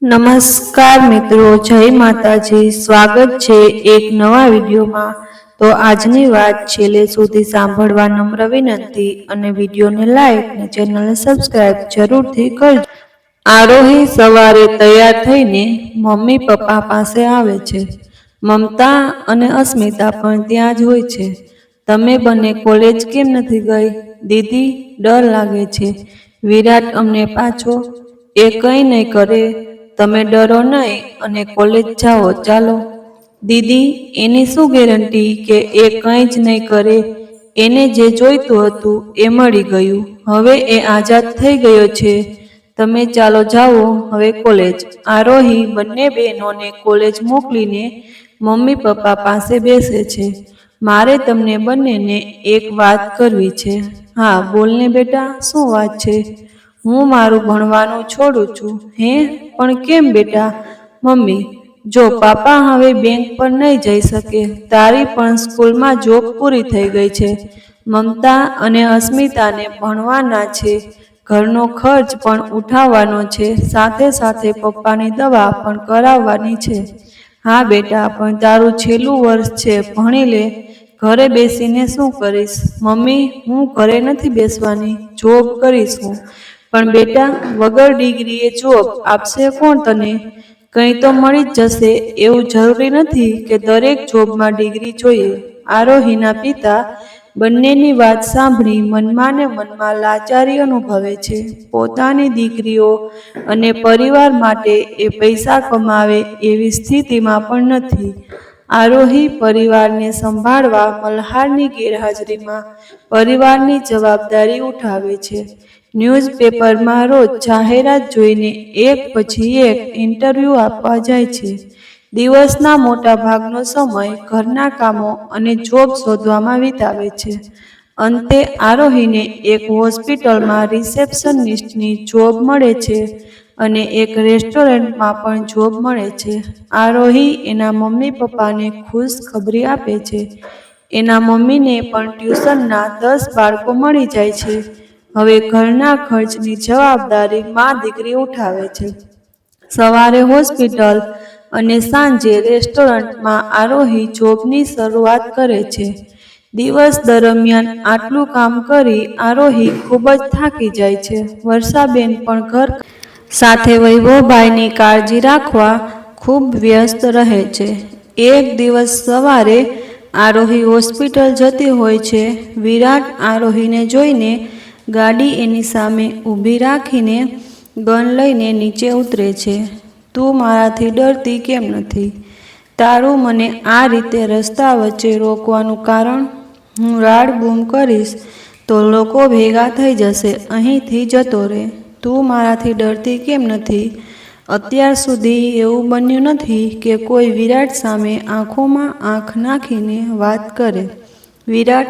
નમસ્કાર મિત્રો, જય માતાજી. સ્વાગત છે એક નવા વિડીયોમાં. તો આજની વાત છેલ્લે સુધી સાંભળવા નમ્ર વિનંતી અને વિડીયોને લાઈક અને ચેનલને સબસ્ક્રાઇબ જરૂરથી કરજો. આરોહી સવારે તૈયાર થઈને મમ્મી પપ્પા પાસે આવે છે. મમતા અને અસ્મિતા પણ ત્યાં જ હોય છે. તમે બંને કોલેજ કેમ નથી ગઈ? દીદી, ડર લાગે છે. વિરાટ અમને પાછો એ કંઈ નહીં કરે. તમે ડરો નહીં અને કોલેજ જાઓ. ચાલો. દીદી, એની શું ગેરંટી કે એ કંઈ જ નહીં કરે? એને જે જોઈતું હતું એ મળી ગયું. હવે એ આઝાદ થઈ ગયો છે. તમે ચાલો જાઓ હવે કોલેજ. આરોહી બંને બહેનોને કોલેજ મોકલીને મમ્મી પપ્પા પાસે બેસે છે. મારે તમને બંનેને એક વાત કરવી છે. હા, બોલને બેટા, શું વાત છે? હું મારું ભણવાનું છોડું છું. હે? પણ કેમ બેટા? મમ્મી, જો પાપા હવે બેંક પર નહીં જઈ શકે. તારી પણ સ્કૂલમાં જોબ પૂરી થઈ ગઈ છે. મમતા અને અસ્મિતાને ભણવાના છે. ઘરનો ખર્ચ પણ ઉઠાવવાનો છે. સાથે સાથે પપ્પાની દવા પણ કરાવવાની છે. હા બેટા, પણ તારું છેલ્લું વર્ષ છે, ભણી લે. ઘરે બેસીને શું કરીશ? મમ્મી, હું ઘરે નથી બેસવાની, જોબ કરીશ હું. પણ બેટા, વગર ડિગ્રીએ જોબ આપશે કોણ તને? કંઈ તો મળી જ જશે. એવું જરૂરી નથી કે દરેક જોબમાં ડિગ્રી જોઈએ. આરોહીના પિતા બંનેની વાત સાંભળી મનમાં ને મનમાં લાચારી અનુભવે છે. પોતાની દીકરીઓ અને પરિવાર માટે એ પૈસા કમાવે એવી સ્થિતિમાં પણ નથી. આરોહી પરિવારને સંભાળવા મલ્હારની ગેરહાજરીમાં પરિવારની જવાબદારી ઉઠાવે છે. ન્યૂઝપેપરમાં રોજ જાહેરાત જોઈને એક પછી એક ઇન્ટરવ્યૂ આપવા જાય છે. દિવસના મોટા ભાગનો સમય ઘરના કામો અને જોબ શોધવામાં વિતાવે છે. અંતે આરોહીને એક હોસ્પિટલમાં રિસેપ્શનિસ્ટની જોબ મળે છે અને એક રેસ્ટોરન્ટમાં પણ જોબ મળે છે. આરોહી એના મમ્મી પપ્પાને ખુશ ખબરી આપે છે. એના મમ્મીને પણ ટ્યુશનના 10 બાળકો મળી જાય છે. હવે ઘરના ખર્ચની જવાબદારી દીકરી ઉઠાવે છે. સવારે હોસ્પિટલ અને સાંજે રેસ્ટોરન્ટમાં આરોહી જોબની શરૂઆત કરે છે. દિવસ દરમિયાન આટલું કામ કરી આરોહી ખૂબ જ થાકી જાય છે. વર્ષાબેન પણ ઘર સાથે વૈભવભાઈની કાળજી રાખવા ખૂબ વ્યસ્ત રહે છે. એક દિવસ સવારે આરોહી હોસ્પિટલ જતી હોય છે. વિરાટ આરોહીને જોઈને ગાડી એની સામે ઊભી રાખીને ગન લઈને નીચે ઉતરે છે. તું મારાથી ડરતી કેમ નથી? તારું મને આ રીતે રસ્તા વચ્ચે રોકવાનું કારણ? હું રાડ બૂમ કરીશ તો લોકો ભેગા થઈ જશે. અહીંથી જતો રહે. તું મારાથી ડરતી કેમ નથી? અત્યાર સુધી એવું બન્યું નથી કે કોઈ વિરાટ સામે આંખોમાં આંખ નાખીને વાત કરે. વિરાટ,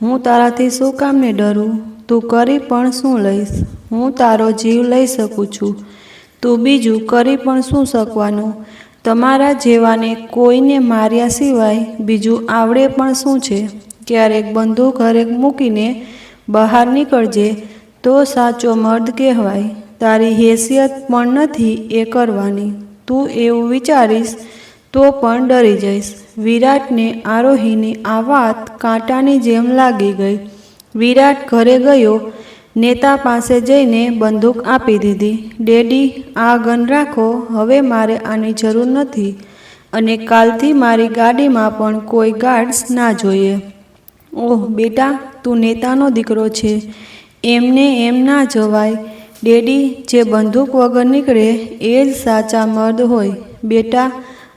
હું તારાથી શું કામને ડરું? તું કરી પણ શું લઈશ? હું તારો જીવ લઈ શકું છું. તું બીજું કરી પણ શું શકવાનું? તમારા જેવાને કોઈને માર્યા સિવાય બીજું આવડે પણ શું છે? ક્યારેક બંદૂક ઘરે મૂકીને બહાર નીકળજે તો સાચો મર્દ કહેવાય. તારી હેસિયત પણ નથી એ કરવાની. તું એવું વિચારીશ તો પણ ડરી જઈશ. વિરાટને આરોહીની આ વાત કાંટાની જેમ લાગી ગઈ. વિરાટ ઘરે ગયો. નેતા પાસે જઈને બંદૂક આપી દીધી. ડેડી, આ ગન રાખો. હવે મારે આની જરૂર નથી અને કાલથી મારી ગાડીમાં પણ કોઈ ગાર્ડ્સ ના જોઈએ. ઓહ બેટા, તું નેતાનો દીકરો છે. એમને એમ ના જવાય. ડેડી, જે બંદૂક વગર નીકળે એ જ સાચા મર્દ હોય. બેટા,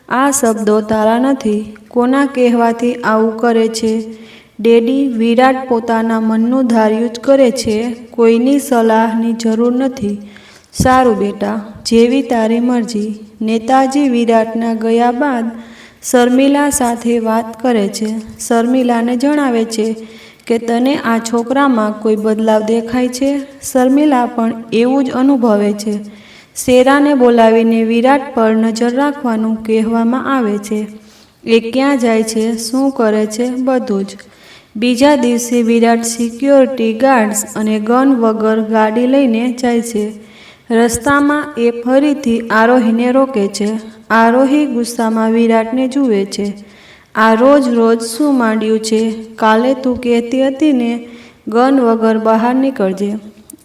આ શબ્દો તારા નથી. કોના કહેવાથી આવું કરે છે? ડેડી, વિરાટ પોતાના મનનું ધાર્યું જ કરે છે. કોઈની સલાહની જરૂર નથી. સારું બેટા, જેવી તારી મરજી. નેતાજી વિરાટના ગયા બાદ શર્મિલા સાથે વાત કરે છે. શર્મિલાને જણાવે છે કે તને આ છોકરામાં કોઈ બદલાવ દેખાય છે? શર્મિલા પણ એવું જ અનુભવે છે. શેરાને બોલાવીને વિરાટ પર નજર રાખવાનું કહેવામાં આવે છે. એ ક્યાં જાય છે, શું કરે છે, બધું જ. બીજા દિવસે વિરાટ સિક્યોરિટી ગાર્ડ્સ અને ગન વગર ગાડી લઈને જાય છે. રસ્તામાં એ ફરીથી આરોહીને રોકે છે. આરોહી ગુસ્સામાં વિરાટને જુએ છે. આ રોજ શું માંડ્યું છે? કાલે તું કહેતી હતી ને ગન વગર બહાર નીકળજે.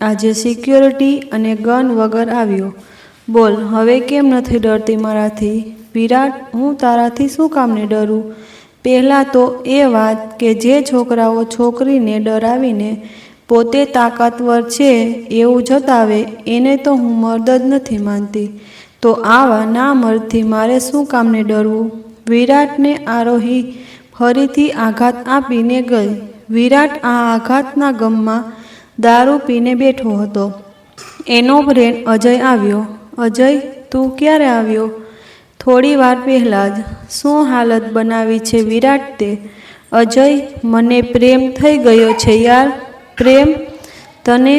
આજે સિક્યોરિટી અને ગન વગર આવ્યો. બોલ, હવે કેમ નથી ડરતી મારાથી? વિરાટ, હું તારાથી શું કામને ડરું? પહેલાં તો એ વાત કે જે છોકરાઓ છોકરીને ડરાવીને પોતે તાકાતવર છે એવું જતાવે એને તો હું મર્દ જ નથી માનતી. તો આવા ના મર્દથી મારે શું કામને ડરવું? વિરાટને આરોહી ફરીથી આઘાત આપીને ગઈ. વિરાટ આ આઘાતના ગમમાં દારૂ પીને બેઠો હતો. એનો ફ્રેન્ડ અજય આવ્યો. અજય, તું ક્યારે આવ્યો? થોડી વાર પહેલાં જ. શું હાલત બનાવી છે વિરાટ તે? અજય, મને પ્રેમ થઈ ગયો છે યાર. પ્રેમ? તને?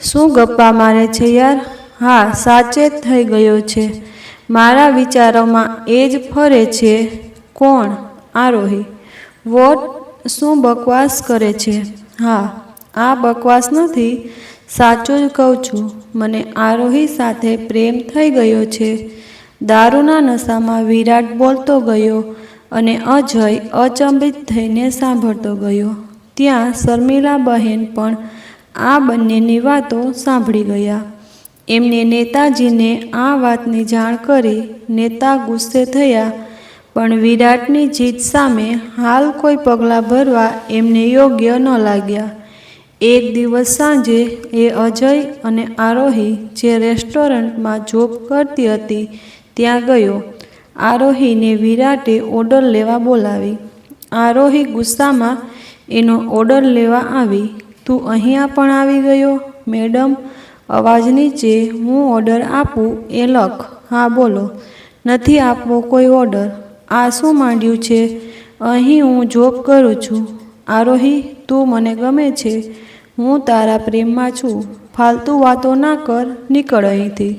શું ગપ્પા મારે છે યાર? હા, સાચે જ થઈ ગયો છે. મારા વિચારોમાં એ જ ફરે છે. કોણ? આરોહી. વોટ? શું બકવાસ કરે છે? હા, આ બકવાસ નથી, સાચું જ કહું છું. મને આરોહી સાથે પ્રેમ થઈ ગયો છે. દારૂના નશામાં વિરાટ બોલતો ગયો અને અજય અચંબિત થઈને સાંભળતો ગયો. ત્યાં શર્મિલા બહેન પણ આ બંનેની વાતો સાંભળી ગયા. એમને નેતાજીને આ વાતની જાણ કરી. નેતા ગુસ્સે થયા, પણ વિરાટની જીત સામે હાલ કોઈ પગલાં ભરવા એમને યોગ્ય ન લાગ્યા. એક દિવસ સાંજે એ અજય અને આરોહી જે રેસ્ટોરન્ટમાં જોબ કરતી હતી ત્યાં ગયો. આરોહીને વિરાટે ઓર્ડર લેવા બોલાવી. આરોહી ગુસ્સામાં એનો ઓર્ડર લેવા આવી. તું અહીંયા પણ આવી ગયો? મેડમ, અવાજ નીચે. હું ઓર્ડર આપું એ લખ. હા બોલો. નથી આપવો કોઈ ઓર્ડર. આ શું માંડ્યું છે? અહીં હું જોબ કરું છું. આરોહી, તું મને ગમે છે. હું તારા પ્રેમમાં છું. ફાલતુ વાતો ના કર, નીકળ અહીંથી.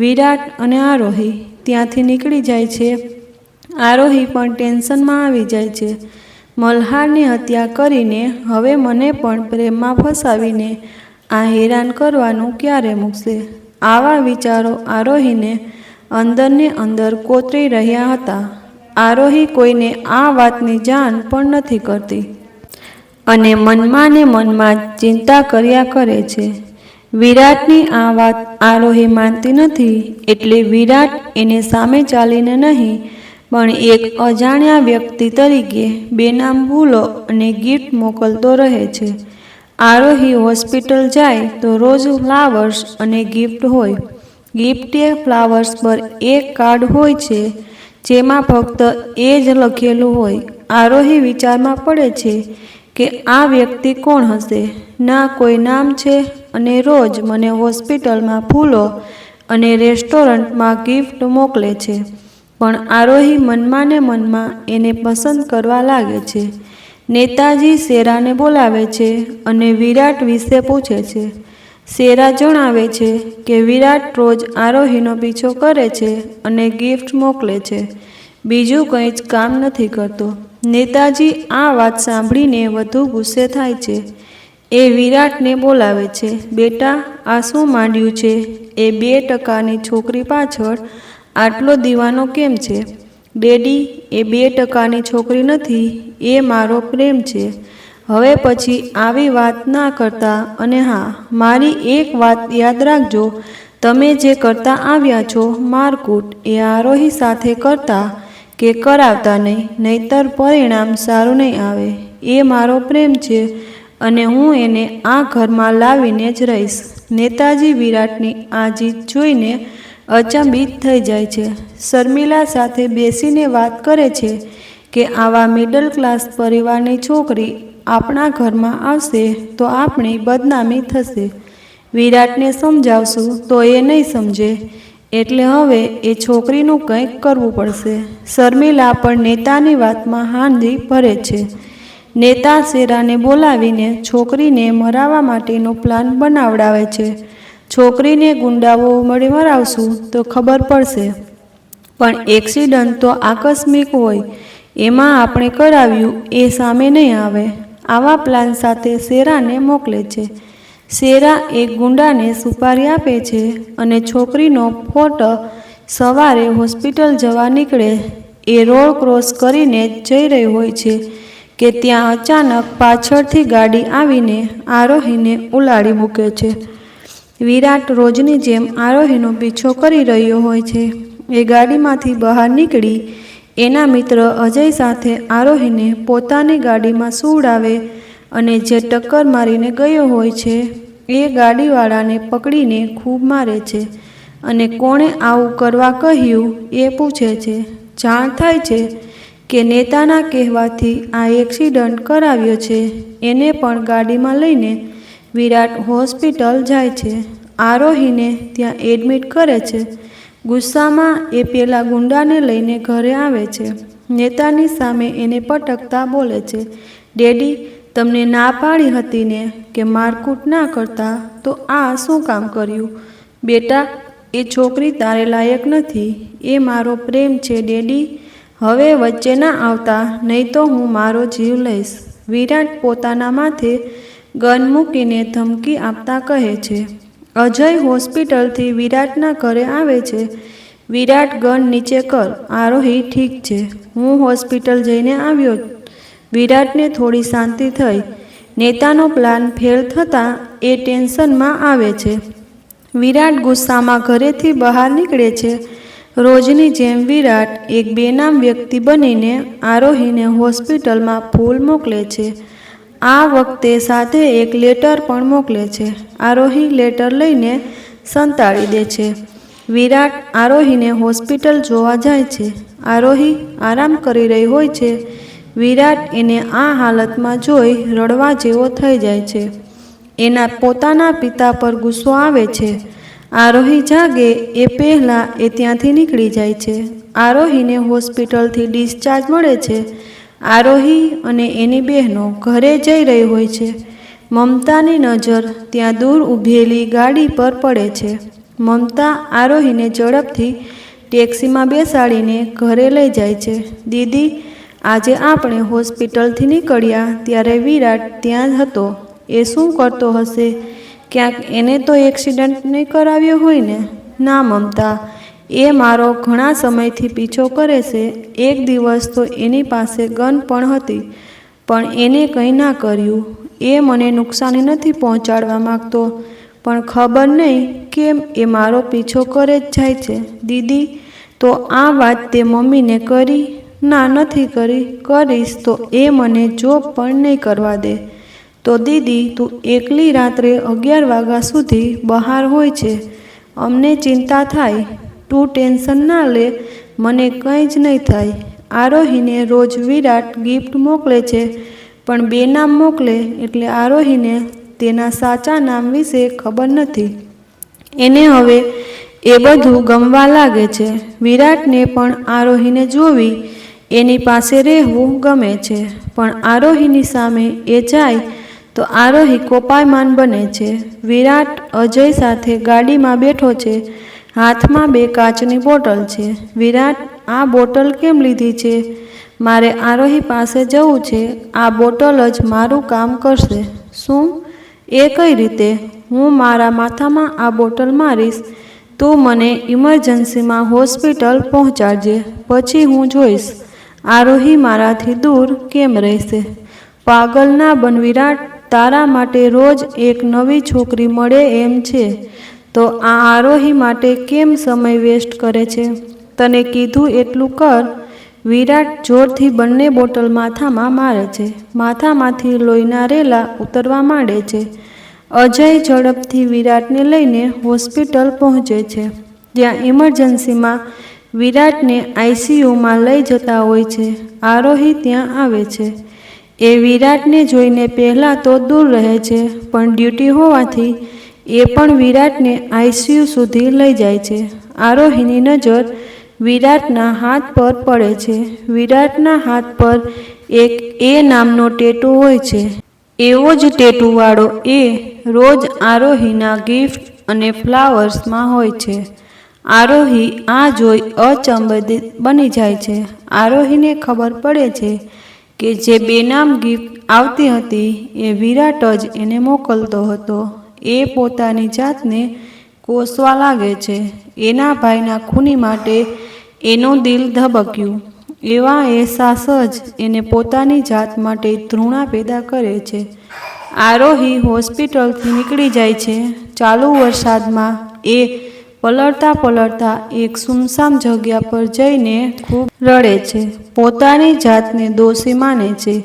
વિરાટ અને આરોહી ત્યાંથી નીકળી જાય છે. આરોહી પણ ટેન્શનમાં આવી જાય છે. મલ્હારની હત્યા કરીને હવે મને પણ પ્રેમમાં ફસાવીને આ હેરાન કરવાનું ક્યારે મૂકશે? આવા વિચારો આરોહીને અંદરને અંદર કોતરી રહ્યા હતા. આરોહી કોઈને આ વાતની જાણ પણ નથી કરતી અને મનમાં ને મનમાં ચિંતા કર્યા કરે છે. વિરાટની આ વાત આરોહી માનતી નથી એટલે વિરાટ એને સામે ચાલીને નહીં પણ એક અજાણ્યા વ્યક્તિ તરીકે બેનામ ભૂલો અને ગિફ્ટ મોકલતો રહે છે. આરોહી હોસ્પિટલ જાય તો રોજ ફ્લાવર્સ અને ગિફ્ટ હોય. ગિફ્ટ એ ફ્લાવર્સ પર એક કાર્ડ હોય છે જેમાં ફક્ત એ જ લખેલું હોય. આરોહી વિચારમાં પડે છે કે આ વ્યક્તિ કોણ હશે? ના કોઈ નામ છે અને રોજ મને હોસ્પિટલમાં ફૂલો અને રેસ્ટોરન્ટમાં ગિફ્ટ મોકલે છે. પણ આરોહી મનમાં ને મનમાં એને પસંદ કરવા લાગે છે. નેતાજી શેરાને બોલાવે છે અને વિરાટ વિશે પૂછે છે. શેરા જણાવે છે કે વિરાટ રોજ આરોહીનો પીછો કરે છે અને ગિફ્ટ મોકલે છે. બીજું કંઈ જ કામ નથી કરતો. નેતાજી આ વાત સાંભળીને વધુ ગુસ્સે થાય છે. એ વિરાટને બોલાવે છે. બેટા, આ શું માંડ્યું છે? એ 2% છોકરી પાછળ આટલો દીવાનો કેમ છે? ડેડી, એ 2% છોકરી નથી, એ મારો પ્રેમ છે. હવે પછી આવી વાત ના કરતા. અને હા, મારી એક વાત યાદ રાખજો, તમે જે કરતા આવ્યા છો મારકૂટ એ આરોહી સાથે કરતા કે કરાવતા નહીં, નહીતર પરિણામ સારું નહીં આવે. એ મારો પ્રેમ છે અને હું એને આ ઘરમાં લાવીને જ રહીશ. નેતાજી વિરાટની આ જીત જોઈને અચંબિત થઈ જાય છે. શર્મિલા સાથે બેસીને વાત કરે છે કે આવા મિડલ ક્લાસ પરિવારની છોકરી આપણા ઘરમાં આવશે તો આપણી બદનામી થશે. વિરાટને સમજાવશું તો એ નહીં સમજે, એટલે હવે એ છોકરીનું કંઈક કરવું પડશે. શર્મિલા પણ નેતાની વાતમાં હાંધી ભરે છે. નેતા શેરાને બોલાવીને છોકરીને મરાવવા માટેનો પ્લાન બનાવડાવે છે. છોકરીને ગુંડાઓ મળી મરાવશું તો ખબર પડશે, પણ એક્સિડન્ટ તો આકસ્મિક હોય, એમાં આપણે કરાવ્યું એ સામે નહીં આવે. આવા પ્લાન સાથે શેરાને મોકલે છે. શેરા એક ગુંડાને સુપારી આપે છે અને છોકરીનો ફોટો સવારે હોસ્પિટલ જવા નીકળે એ રોડ ક્રોસ કરીને જઈ રહી હોય છે કે ત્યાં અચાનક પાછળથી ગાડી આવીને આરોહીને ઉલાડી મૂકે છે. વિરાટ રોજની જેમ આરોહીનો પીછો કરી રહ્યો હોય છે. એ ગાડીમાંથી બહાર નીકળી એના મિત્ર અજય સાથે આરોહીને પોતાની ગાડીમાં સુવડાવે અને જે ટક્કર મારીને ગયો હોય છે એ ગાડીવાળાને પકડીને ખૂબ મારે છે અને કોણે આવું કરવા કહ્યું એ પૂછે છે. જાણ થાય છે કે નેતાના કહેવાથી આ એક્સિડન્ટ કરાવ્યો છે. એને પણ ગાડીમાં લઈને વિરાટ હોસ્પિટલ જાય છે. આરોહીને ત્યાં એડમિટ કરે છે. ગુસ્સામાં એ પેલા ગુંડાને લઈને ઘરે આવે છે. નેતાની સામે એને પટકતા બોલે છે, ડેડી, તમને ના પાડી હતી ને કે મારકૂટ ના કરતા, તો આ શું કામ કર્યું? બેટા, એ છોકરી તારે લાયક નથી. એ મારો પ્રેમ છે ડેડી. હવે વચ્ચે ના આવતા, નહીં તો હું મારો જીવ લઈશ. વિરાટ પોતાના માથે ગન મૂકીને ધમકી આપતા કહે છે. અજય હોસ્પિટલથી વિરાટના ઘરે આવે છે. વિરાટ, ગન નીચે કર. આરોહી, ઠીક છે, હું હોસ્પિટલ જઈને આવ્યો. વિરાટને થોડી શાંતિ થઈ. નેતાનો પ્લાન ફેલ થતાં એ ટેન્શનમાં આવે છે. વિરાટ ગુસ્સામાં ઘરેથી બહાર નીકળે છે. રોજની જેમ વિરાટ એક બેનામ વ્યક્તિ બનીને આરોહીને હોસ્પિટલમાં ફૂલ મોકલે છે. આ વખતે સાથે એક લેટર પણ મોકલે છે. આરોહી લેટર લઈને સંતાડી દે છે. વિરાટ આરોહીને હોસ્પિટલ જોવા જાય છે. આરોહી આરામ કરી રહી હોય છે. વિરાટ એને આ હાલતમાં જોઈ રડવા જેવો થઈ જાય છે. એના પોતાના પિતા પર ગુસ્સો આવે છે. આરોહી જાગે એ પહેલાં એ ત્યાંથી નીકળી જાય છે. આરોહીને હોસ્પિટલથી ડિસ્ચાર્જ મળે છે. આરોહી અને એની બહેનો ઘરે જઈ રહી હોય છે. મમતાની નજર ત્યાં દૂર ઊભેલી ગાડી પર પડે છે. મમતા આરોહીને ઝડપથી ટેક્સીમાં બેસાડીને ઘરે લઈ જાય છે. દીદી, આજે આપણે હોસ્પિટલથી નીકળ્યા ત્યારે વિરાટ ત્યાં હતો. એ શું કરતો હશે? ક્યાંક એને તો એક્સિડન્ટ નહીં કરાવ્યો હોય ને? ના મમતા, એ મારો ઘણા સમયથી પીછો કરે છે. એક દિવસ તો એની પાસે ગન પણ હતી, પણ એને કંઈ ના કર્યું. એ મને નુકસાની નથી પહોંચાડવા માગતો, પણ ખબર નહીં કેમ એ મારો પીછો કરે જ જાય છે. દીદી, તો આ વાત તે મમ્મીને કરી? ના, નથી કરી. કરીશ તો એ મને જોબ પણ નહીં કરવા દે. તો દીદી, તું એકલી રાત્રે 11 વાગ્યા સુધી બહાર હોય છે. અમને ચિંતા થાય. તું ટેન્શન ના લે, મને કંઈ જ નહીં થાય. આરોહીને રોજ વિરાટ ગિફ્ટ મોકલે છે, પણ બેનામ મોકલે એટલે આરોહીને તેના સાચા નામ વિશે ખબર નથી. એને હવે એ બધું ગમવા લાગે છે. વિરાટને પણ આરોહીને જોવી, એની પાસે રહેવું ગમે છે. પણ આરોહીની સામે એ જાય તો આરોહી કોપાયમાન બને છે. વિરાટ અજય સાથે ગાડીમાં બેઠો છે. હાથમાં 2 કાચની બોટલ છે. વિરાટ, આ બોટલ કેમ લીધી છે? મારે આરોહી પાસે જવું છે. આ બોટલ જ મારું કામ કરશે. શું? એ કઈ રીતે? હું મારા માથામાં આ બોટલ મારીશ. તું મને ઇમરજન્સીમાં હોસ્પિટલ પહોંચાડજે, પછી હું જોઈશ આરોહી મારાથી દૂર કેમ રહેશે. પાગલ ના બન વિરાટ. તારા માટે રોજ એક નવી છોકરી મળે એમ છે, તો આ આરોહી માટે કેમ સમય વેસ્ટ કરે છે? તને કીધું એટલું કર. વિરાટ જોરથી બંને બોટલ માથામાં મારે છે. માથામાંથી લોહીના રેલા ઉતરવા માંડે છે. અજય ઝડપથી વિરાટને લઈને હોસ્પિટલ પહોંચે છે. જ્યાં ઇમરજન્સીમાં વિરાટને આઈસીયુમાં લઈ જતા હોય છે. આરોહી ત્યાં આવે છે. એ વિરાટને જોઈને પહેલાં તો દૂર રહે છે, પણ ડ્યુટી હોવાથી એ પણ વિરાટને આઈસીયુ સુધી લઈ જાય છે. આરોહીની નજર વિરાટના હાથ પર પડે છે. વિરાટના હાથ પર એક એ નામનો ટેટુ હોય છે. એવો જ ટેટુવાળો એ રોજ આરોહીના ગિફ્ટ અને ફ્લાવર્સમાં હોય છે. આરોહી આ જોઈ અચંબિત બની જાય છે. આરોહીને ખબર પડે છે કે જે બેનામ ગિફ્ટ આવતી હતી એ વિરાટ જ એને મોકલતો હતો. એ પોતાની જાતને કોસવા લાગે છે. એના ભાઈના ખૂની માટે એનું દિલ ધબક્યું. એવા અહેસાસ જ એને પોતાની જાત માટે ઘૃણા પેદા કરે છે. આરોહી હોસ્પિટલથી નીકળી જાય છે. ચાલુ વરસાદમાં એ પલળતા પલળતા એક સુમસામ જગ્યા પર જઈને ખૂબ રડે છે. પોતાની જાતને દોષી માને છે.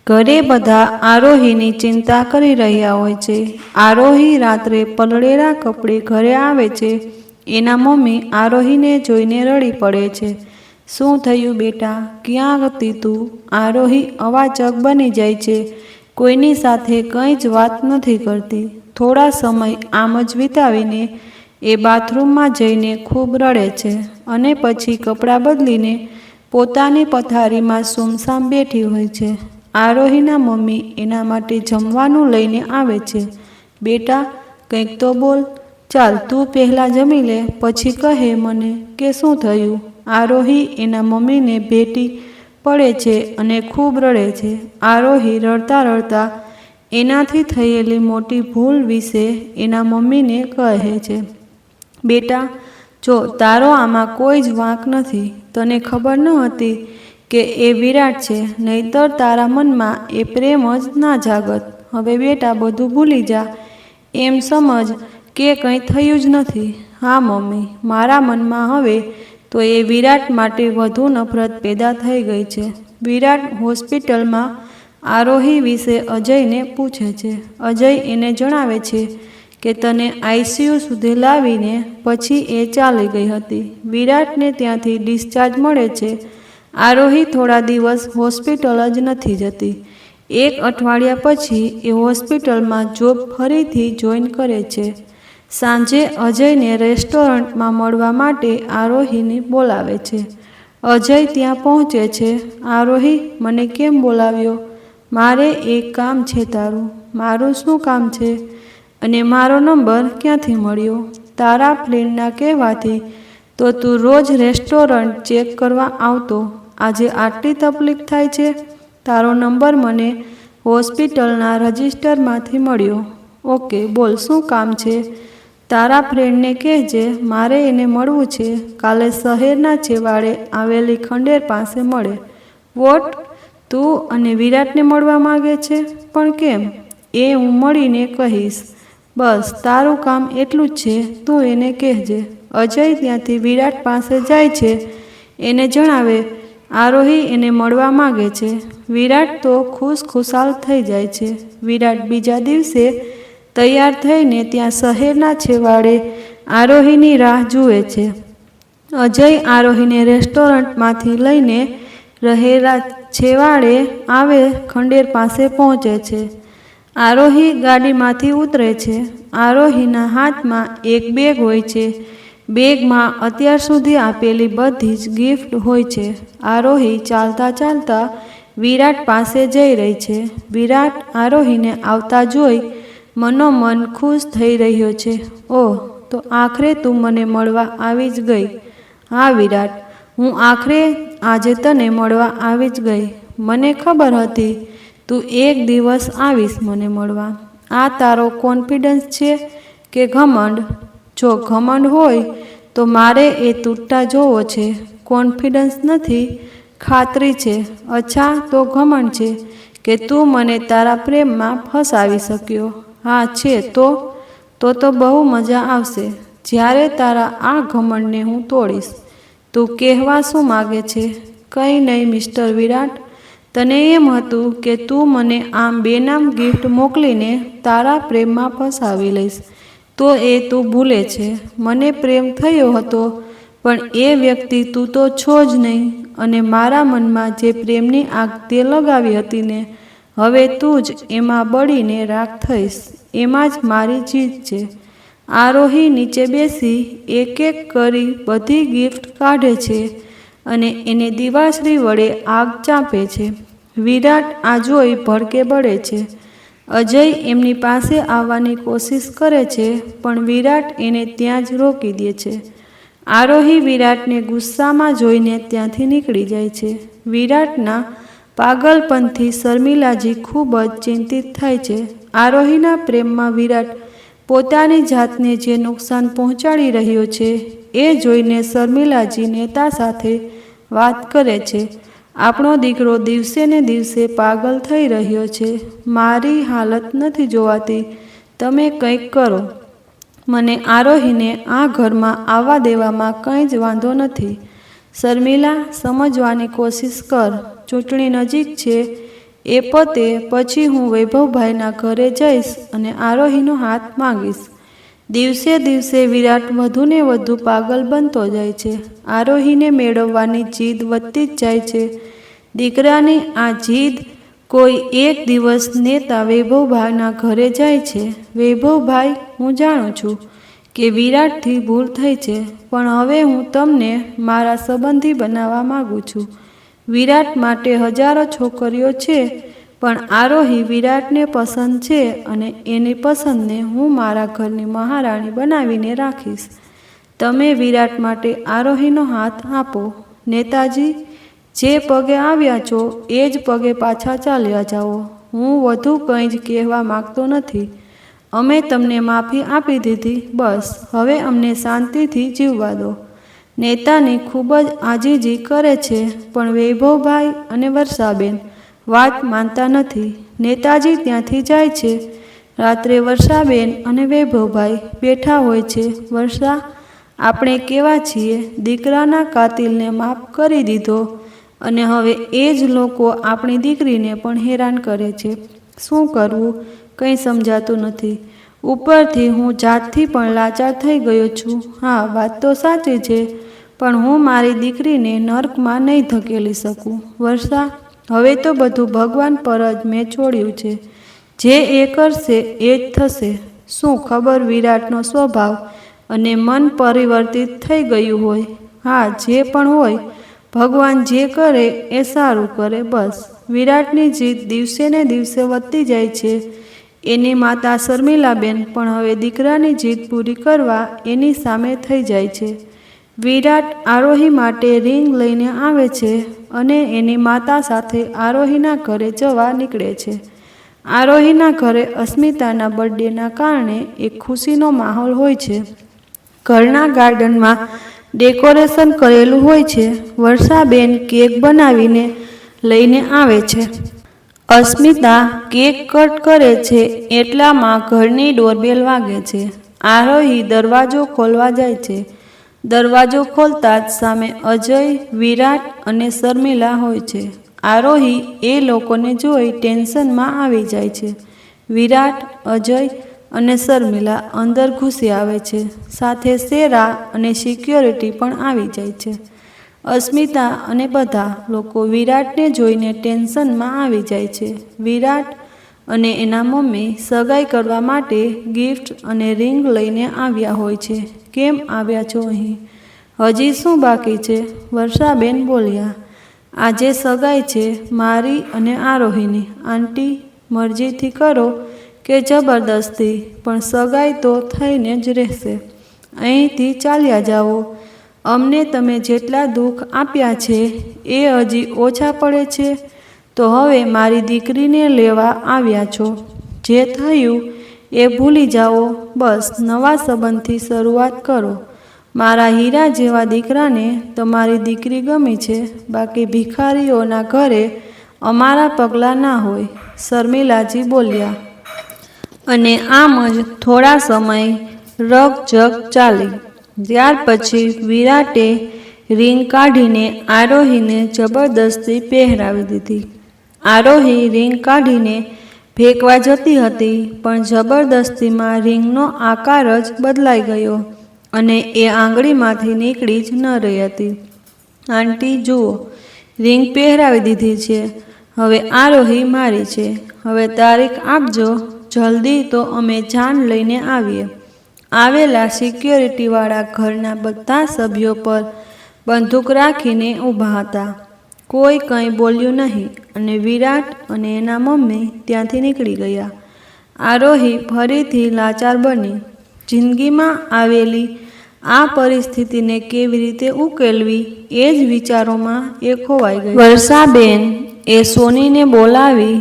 ઘરે બધા આરોહીની ચિંતા કરી રહ્યા હોય છે. આરોહી રાત્રે પલળેલા કપડે ઘરે આવે છે. એના મમ્મી આરોહીને જોઈને રડી પડે છે. શું થયું બેટા, ક્યાં હતી તું? આરોહી અવાચક બની જાય છે. કોઈની સાથે કંઈ જ વાત નથી કરતી. થોડા સમય આમ જ વિતાવીને એ બાથરૂમમાં જઈને ખૂબ રડે છે અને પછી કપડાં બદલીને પોતાની પથારીમાં સૂમસામ બેઠી હોય છે. આરોહીના મમ્મી એના માટે જમવાનું લઈને આવે છે. બેટા, કંઈક તો બોલ. ચાલ, તું પહેલાં જમી લે, પછી કહે મને કે શું થયું. આરોહી એના મમ્મીને ભેટી પડે છે અને ખૂબ રડે છે. આરોહી રડતા રડતા એનાથી થયેલી મોટી ભૂલ વિશે એના મમ્મીને કહે છે. બેટા, જો તારો આમાં કોઈ જ વાંક નથી. તને ખબર ન હતી કે એ વિરાટ છે, નહીતર તારા મનમાં એ પ્રેમ જ ના જાગત. હવે બેટા બધું ભૂલી જા. એમ સમજ કે કંઈ થયું જ નથી. હા મમ્મી, મારા મનમાં હવે તો એ વિરાટ માટે વધુ નફરત પેદા થઈ ગઈ છે. વિરાટ હોસ્પિટલમાં આરોહી વિશે અજયને પૂછે છે. અજય એને જણાવે છે કે તને આઈસીયુ સુધી લાવીને પછી એ ચાલી ગઈ હતી. વિરાટને ત્યાંથી ડિસ્ચાર્જ મળે છે. આરોહી થોડા દિવસ હોસ્પિટલ જ નથી જતી. એક અઠવાડિયા પછી એ હોસ્પિટલમાં જોબ ફરીથી જોઈન કરે છે. સાંજે અજયને રેસ્ટોરન્ટમાં મળવા માટે આરોહીને બોલાવે છે. અજય ત્યાં પહોંચે છે. આરોહી, મને કેમ બોલાવ્યો? મારે એક કામ છે તારું. મારું શું કામ છે? અને મારો નંબર ક્યાંથી મળ્યો? તારા ફ્રેન્ડના કહેવાથી તો તું રોજ રેસ્ટોરન્ટ ચેક કરવા આવતો. આજે આટલી તકલીફ થાય છે? તારો નંબર મને હોસ્પિટલના રજિસ્ટરમાંથી મળ્યો. ઓકે, બોલ શું કામ છે? તારા ફ્રેન્ડને કહેજે મારે એને મળવું છે. કાલે શહેરના છેવાડે આવેલી ખંડેર પાસે મળે. વોટ? તું અને વિરાટને મળવા માંગે છે? પણ કેમ? એ હું મળીને કહીશ. બસ, તારું કામ એટલું જ છે. તું એને કહેજે. અજય ત્યાંથી વિરાટ પાસે જાય છે. એને જણાવે આરોહી એને મળવા માંગે છે. વિરાટ તો ખુશખુશાલ થઈ જાય છે. વિરાટ બીજા દિવસે તૈયાર થઈને ત્યાં શહેરના છેવાડે આરોહીની રાહ જુએ છે. અજય આરોહીને રેસ્ટોરન્ટમાંથી લઈને રહેલા છેવાડે આવે ખંડેર પાસે પહોંચે છે. આરોહી ગાડીમાંથી ઉતરે છે. આરોહીના હાથમાં એક બેગ હોય છે. બેગમાં અત્યાર સુધી આપેલી બધી જ ગિફ્ટ હોય છે. આરોહી ચાલતા ચાલતા વિરાટ પાસે જઈ રહી છે. વિરાટ આરોહીને આવતા જોઈ મનોમન ખુશ થઈ રહ્યો છે. ઓહ, તો આખરે તું મને મળવા આવી જ ગઈ. હા વિરાટ, હું આખરે આજે તને મળવા આવી જ ગઈ. મને ખબર હતી તું એક દિવસ આવીશ મને મળવા. આ તારો કોન્ફિડન્સ છે કે ઘમંડ? જો ઘમંડ હોય તો મારે એ તૂટતા જોવો છે. કોન્ફિડન્સ નથી, ખાતરી છે. અચ્છા, તો ઘમંડ છે કે તું મને તારા પ્રેમમાં ફસાવી શક્યો? હા છે. તો બહુ મજા આવશે જ્યારે તારા આ ઘમંડને હું તોડીશ. તું કહેવા શું માગે છે? કંઈ નહીં મિસ્ટર વિરાટ. તને એમ હતું કે તું મને આમ બેનામ ગિફ્ટ મોકલીને તારા પ્રેમમાં ફસાવી લઈશ. તો એ તું ભૂલે છે. મને પ્રેમ થયો હતો, પણ એ વ્યક્તિ તું તો છો જ નહીં. અને મારા મનમાં જે પ્રેમની આગ તે લગાવી હતી ને, હવે તું જ એમાં બળીને રાખ થઈશ. એમાં જ મારી જીત છે. આરોહી નીચે બેસી એક એક કરી બધી ગિફ્ટ કાઢે છે અને એને દિવાસળી વડે આગ ચાંપે છે. વિરાટ આ જોઈ ભડકે બળે છે. અજય એમની પાસે આવવાની કોશિશ કરે છે, પણ વિરાટ એને ત્યાં જ રોકી દે છે. આરોહી વિરાટને ગુસ્સામાં જોઈને ત્યાંથી નીકળી જાય છે. વિરાટના પાગલપનથી શર્મિલાજી ખૂબ જ ચિંતિત થાય છે. આરોહીના પ્રેમમાં વિરાટ પોતાની જાતને જે નુકસાન પહોંચાડી રહ્યો છે એ જોઈને શર્મિલાજી નેતા સાથે વાત કરે છે. આપણો દીકરો દિવસે ને દિવસે પાગલ થઈ રહ્યો છે. મારી હાલત નથી જોવાતી. તમે કંઈક કરો. મને આરોહીને આ ઘરમાં આવવા દેવામાં કંઈ જ વાંધો નથી. શર્મિલા, સમજવાની કોશિશ કર. ચૂંટણી નજીક છે. એ પતે પછી હું વૈભવભાઈના ઘરે જઈશ અને આરોહીનો હાથ માંગીશ. દિવસે દિવસે વિરાટ વધુને વધુ પાગલ બનતો જાય છે. આરોહીને મેળવવાની જીદ વધતી જ જાય છે. દીકરાની આ જીદ કોઈ એક દિવસ નેતા વૈભવભાઈના ઘરે જાય છે. વૈભવભાઈ, હું જાણું છું કે વિરાટથી ભૂલ થઈ છે, પણ હવે હું તમને મારા સંબંધી બનાવવા માગું છું. વિરાટ માટે હજારો છોકરીઓ છે, પણ આરોહી વિરાટને પસંદ છે અને એની પસંદને હું મારા ઘરની મહારાણી બનાવીને રાખીશ. તમે વિરાટ માટે આરોહીનો હાથ આપો. નેતાજી, જે પગે આવ્યા છો એ જ પગે પાછા ચાલ્યા જાઓ. હું વધુ કંઈ જ કહેવા માગતો નથી. અમે તમને માફી આપી દીધી. બસ હવે અમને શાંતિથી જીવવા દો. નેતાની ખૂબ જ આજીજી કરે છે, પણ વૈભવભાઈ અને વર્ષાબેન વાત માનતા નથી. નેતાજી ત્યાંથી જાય છે. રાત્રે વર્ષાબેન અને વૈભવભાઈ બેઠા હોય છે. વર્ષા, આપણે કેવા છીએ? દીકરાના કાતિલને માફ કરી દીધો અને હવે એ જ લોકો આપણી દીકરીને પણ હેરાન કરે છે. શું કરવું કંઈ સમજાતું નથી. ઉપરથી હું જાતથી પણ લાચાર થઈ ગયો છું. હા, વાત તો સાચી છે, પણ હું મારી દીકરીને નર્કમાં નહીં ધકેલી શકું. વર્ષા, હવે તો બધું ભગવાન પર જ મેં છોડ્યું છે. જે એ કરશે એ જ થશે. શું ખબર વિરાટનો સ્વભાવ અને મન પરિવર્તિત થઈ ગયું હોય. હા, જે પણ હોય, ભગવાન જે કરે એ સારું કરે. બસ વિરાટની જીદ દિવસે ને દિવસે વધતી જાય છે. એની માતા શર્મિલાબેન પણ હવે દીકરાની જીદ પૂરી કરવા એની સામે થઈ જાય છે. વિરાટ આરોહી માટે રિંગ લઈને આવે છે અને એની માતા સાથે આરોહીના ઘરે જવા નીકળે છે. આરોહીના ઘરે અસ્મિતાના બર્થડેના કારણે એક ખુશીનો માહોલ હોય છે. ઘરના ગાર્ડનમાં ડેકોરેશન કરેલું હોય છે. વર્ષાબેન કેક બનાવીને લઈને આવે છે. અસ્મિતા કેક કટ કરે છે એટલામાં ઘરની ડોરબેલ વાગે છે. આરોહી દરવાજો ખોલવા જાય છે. દરવાજો ખોલતા જ સામે અજય, વિરાટ અને શર્મિલા હોય છે. આરોહી એ લોકોને જોઈ ટેન્શનમાં આવી જાય છે. વિરાટ, અજય અને શર્મિલા અંદર ઘૂસી આવે છે. સાથે શેરા અને સિક્યોરિટી પણ આવી જાય છે. અસ્મિતા અને બધા લોકો વિરાટને જોઈને ટેન્શનમાં આવી જાય છે. વિરાટ અને એના મમ્મી સગાઈ કરવા માટે ગિફ્ટ અને રિંગ લઈને આવ્યા હોય છે. કેમ આવ્યા છો અહીં? હજી શું બાકી છે? વર્ષાબેન બોલ્યા. આજે સગાઈ છે મારી અને આરોહીની. આંટી, મરજીથી કરો કે જબરદસ્તી, પણ સગાઈ તો થઈને જ રહેશે. અહીંથી ચાલ્યા જાઓ. અમને તમે જેટલા દુઃખ આપ્યા છે એ હજી ઓછા પડે છે. તો હવે મારી દીકરીને લેવા આવ્યા છો. જે થયું એ ભૂલી જાઓ. બસ નવા સંબંધથી શરૂઆત કરો. મારા હીરા જેવા દીકરાને તમારી દીકરી ગમી છે, બાકી ભિખારીઓના ઘરે અમારા પગલાં ના હોય. શર્મિલાજી બોલ્યા. અને આમ જ થોડા સમય રકઝક ચાલી. ત્યાર પછી વિરાટે રિંગ કાઢીને આરોહીને જબરદસ્તી પહેરાવી દીધી. આરોહી રિંગ કાઢીને ફેંકવા જતી હતી, પણ જબરદસ્તીમાં રિંગનો આકાર જ બદલાઈ ગયો અને એ આંગળીમાંથી નીકળી જ ન રહી હતી. આંટી જુઓ, રિંગ પહેરાવી દીધી છે. હવે આરોહી મારી છે. હવે તારીખ આપજો જલ્દી તો અમે જાન લઈને આવીએ. આવેલા સિક્યોરિટીવાળા ઘરના બધા સભ્યો પર બંદૂક રાખીને ઊભા હતા. કોઈ કંઈ બોલ્યું નહીં અને વિરાટ અને એના મમ્મી ત્યાંથી નીકળી ગયા. આરોહી ફરીથી લાચાર બની. જિંદગીમાં આવેલી આ પરિસ્થિતિને કેવી રીતે ઉકેલવી એ જ વિચારોમાં એ ખોવાઈ ગઈ. વર્ષાબેન એ સોનીને બોલાવી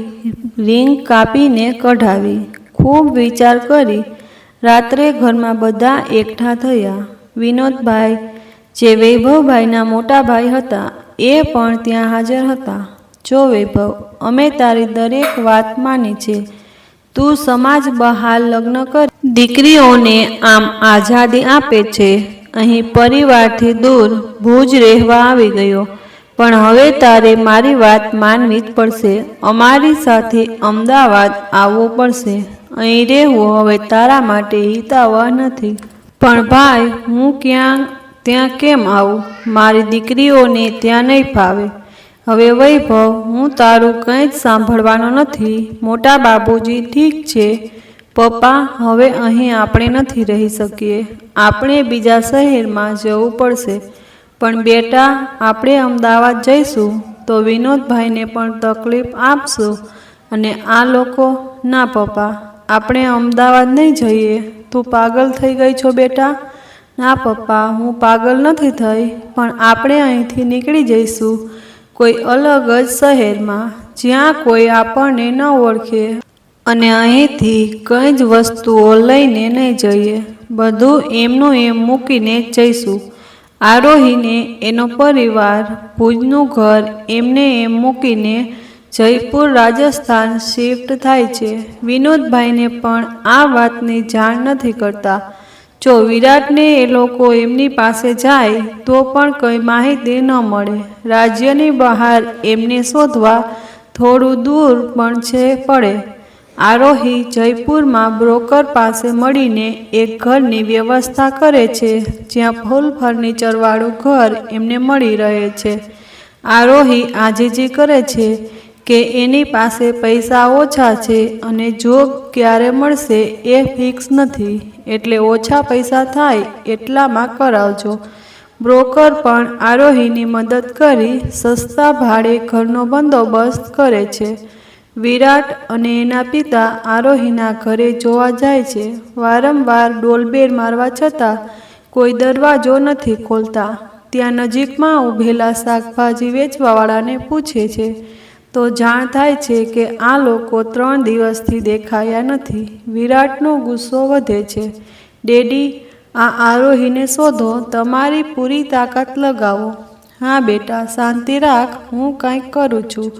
રિંગ કાપીને કઢાવી. ખૂબ વિચાર કરી રાત્રે ઘરમાં બધા એકઠા થયા. વિનોદભાઈ, જે વૈભવભાઈના મોટા ભાઈ હતા, એ પણ ત્યાં હાજર હતા. જો વૈભવ, અમે તારી દરેક વાત માની છે. તું સમાજ બહાર લગ્ન કરી દીકરીઓને આમ આઝાદી આપે છે. અહીં પરિવારથી દૂર ભુજ રહેવા આવી ગયો, પણ હવે તારે મારી વાત માનવી જ પડશે. અમારી સાથે અમદાવાદ આવવું પડશે. અહીં રહેવું હવે તારા માટે હિતાવહ નથી. પણ ભાઈ, હું ત્યાં કેમ આવું? મારી દીકરીઓને ત્યાં નહીં ફાવે. હવે વૈભવ, હું તારું કંઈ જ સાંભળવાનો નથી. મોટા બાબુજી, ઠીક છે પપ્પા, હવે અહીં આપણે નથી રહી શકીએ. આપણે બીજા શહેરમાં જવું પડશે. પણ બેટા, આપણે અમદાવાદ જઈશું તો વિનોદભાઈને પણ તકલીફ આપશું અને આ લોકો. ના પપ્પા, આપણે અમદાવાદ નહીં જઈએ. તું પાગલ થઈ ગઈ છો બેટા? ના પપ્પા, હું પાગલ નથી થઈ, પણ આપણે અહીંથી નીકળી જઈશું કોઈ અલગ જ શહેરમાં, જ્યાં કોઈ આપણને ન ઓળખે, અને અહીંથી કંઈ જ વસ્તુઓ લઈને નહીં જઈએ. બધું એમનું એમ મૂકીને જ જઈશું. આરોહીને એનો પરિવાર, ભુજનું ઘર એમને એમ મૂકીને જયપુર રાજસ્થાન શિફ્ટ થાય છે. વિનોદભાઈને પણ આ વાતની જાણ નથી કરતા. જો વિરાટને એ લોકો એમની પાસે જાય તો પણ કંઈ માહિતી ન મળે. રાજ્યની બહાર એમને શોધવા થોડું દૂર પણ પડે. આરોહી જયપુરમાં બ્રોકર પાસે મળીને એક ઘરની વ્યવસ્થા કરે છે, જ્યાં ફૂલ ફર્નિચરવાળું ઘર એમને મળી રહે છે. આરોહી આજીજી કરે છે કે એની પાસે પૈસા ઓછા છે અને જોબ ક્યારે મળશે એ ફિક્સ નથી, એટલે ઓછા પૈસા થાય એટલામાં કરાવજો. બ્રોકર પણ આરોહીની મદદ કરી સસ્તા ભાડે ઘરનો બંદોબસ્ત કરે છે. વિરાટ અને એના પિતા આરોહીના ઘરે જોવા જાય છે. વારંવાર ડોલબેલ મારવા છતાં કોઈ દરવાજો નથી ખોલતા. ત્યાં નજીકમાં ઊભેલા શાકભાજી વેચવાવાળાને પૂછે છે તો જાણ થાય છે કે આ લોકો 3 દિવસથી દેખાયા નથી. વિરાટનો ગુસ્સો વધે છે. ડેડી, આ આરોહીને શોધો, તમારી પૂરી તાકાત લગાવો. હા બેટા, શાંતિ રાખ, હું કંઈક કરું છું.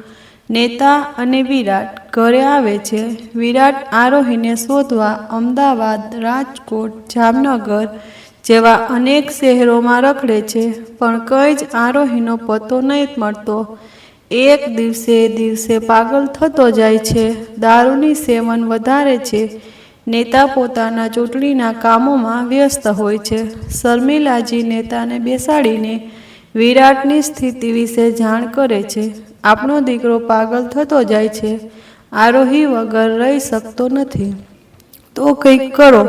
નેતા અને વિરાટ ઘરે આવે છે. વિરાટ આરોહીને શોધવા અમદાવાદ, રાજકોટ, જામનગર જેવા અનેક શહેરોમાં રખડે છે, પણ કંઈ જ આરોહીનો પતો નહીં મળતો. એક દિવસે પાગલ થતો જાય છે. દારૂની સેવન વધારે છે. નેતા પોતાના ચૂંટણીના કામોમાં વ્યસ્ત હોય છે. શર્મિલાજી નેતાને બેસાડીને વિરાટની સ્થિતિ વિશે જાણ કરે છે. આપણો દીકરો પાગલ થતો જાય છે. આરોહી વગર રહી શકતો નથી. તો કંઈક કરો.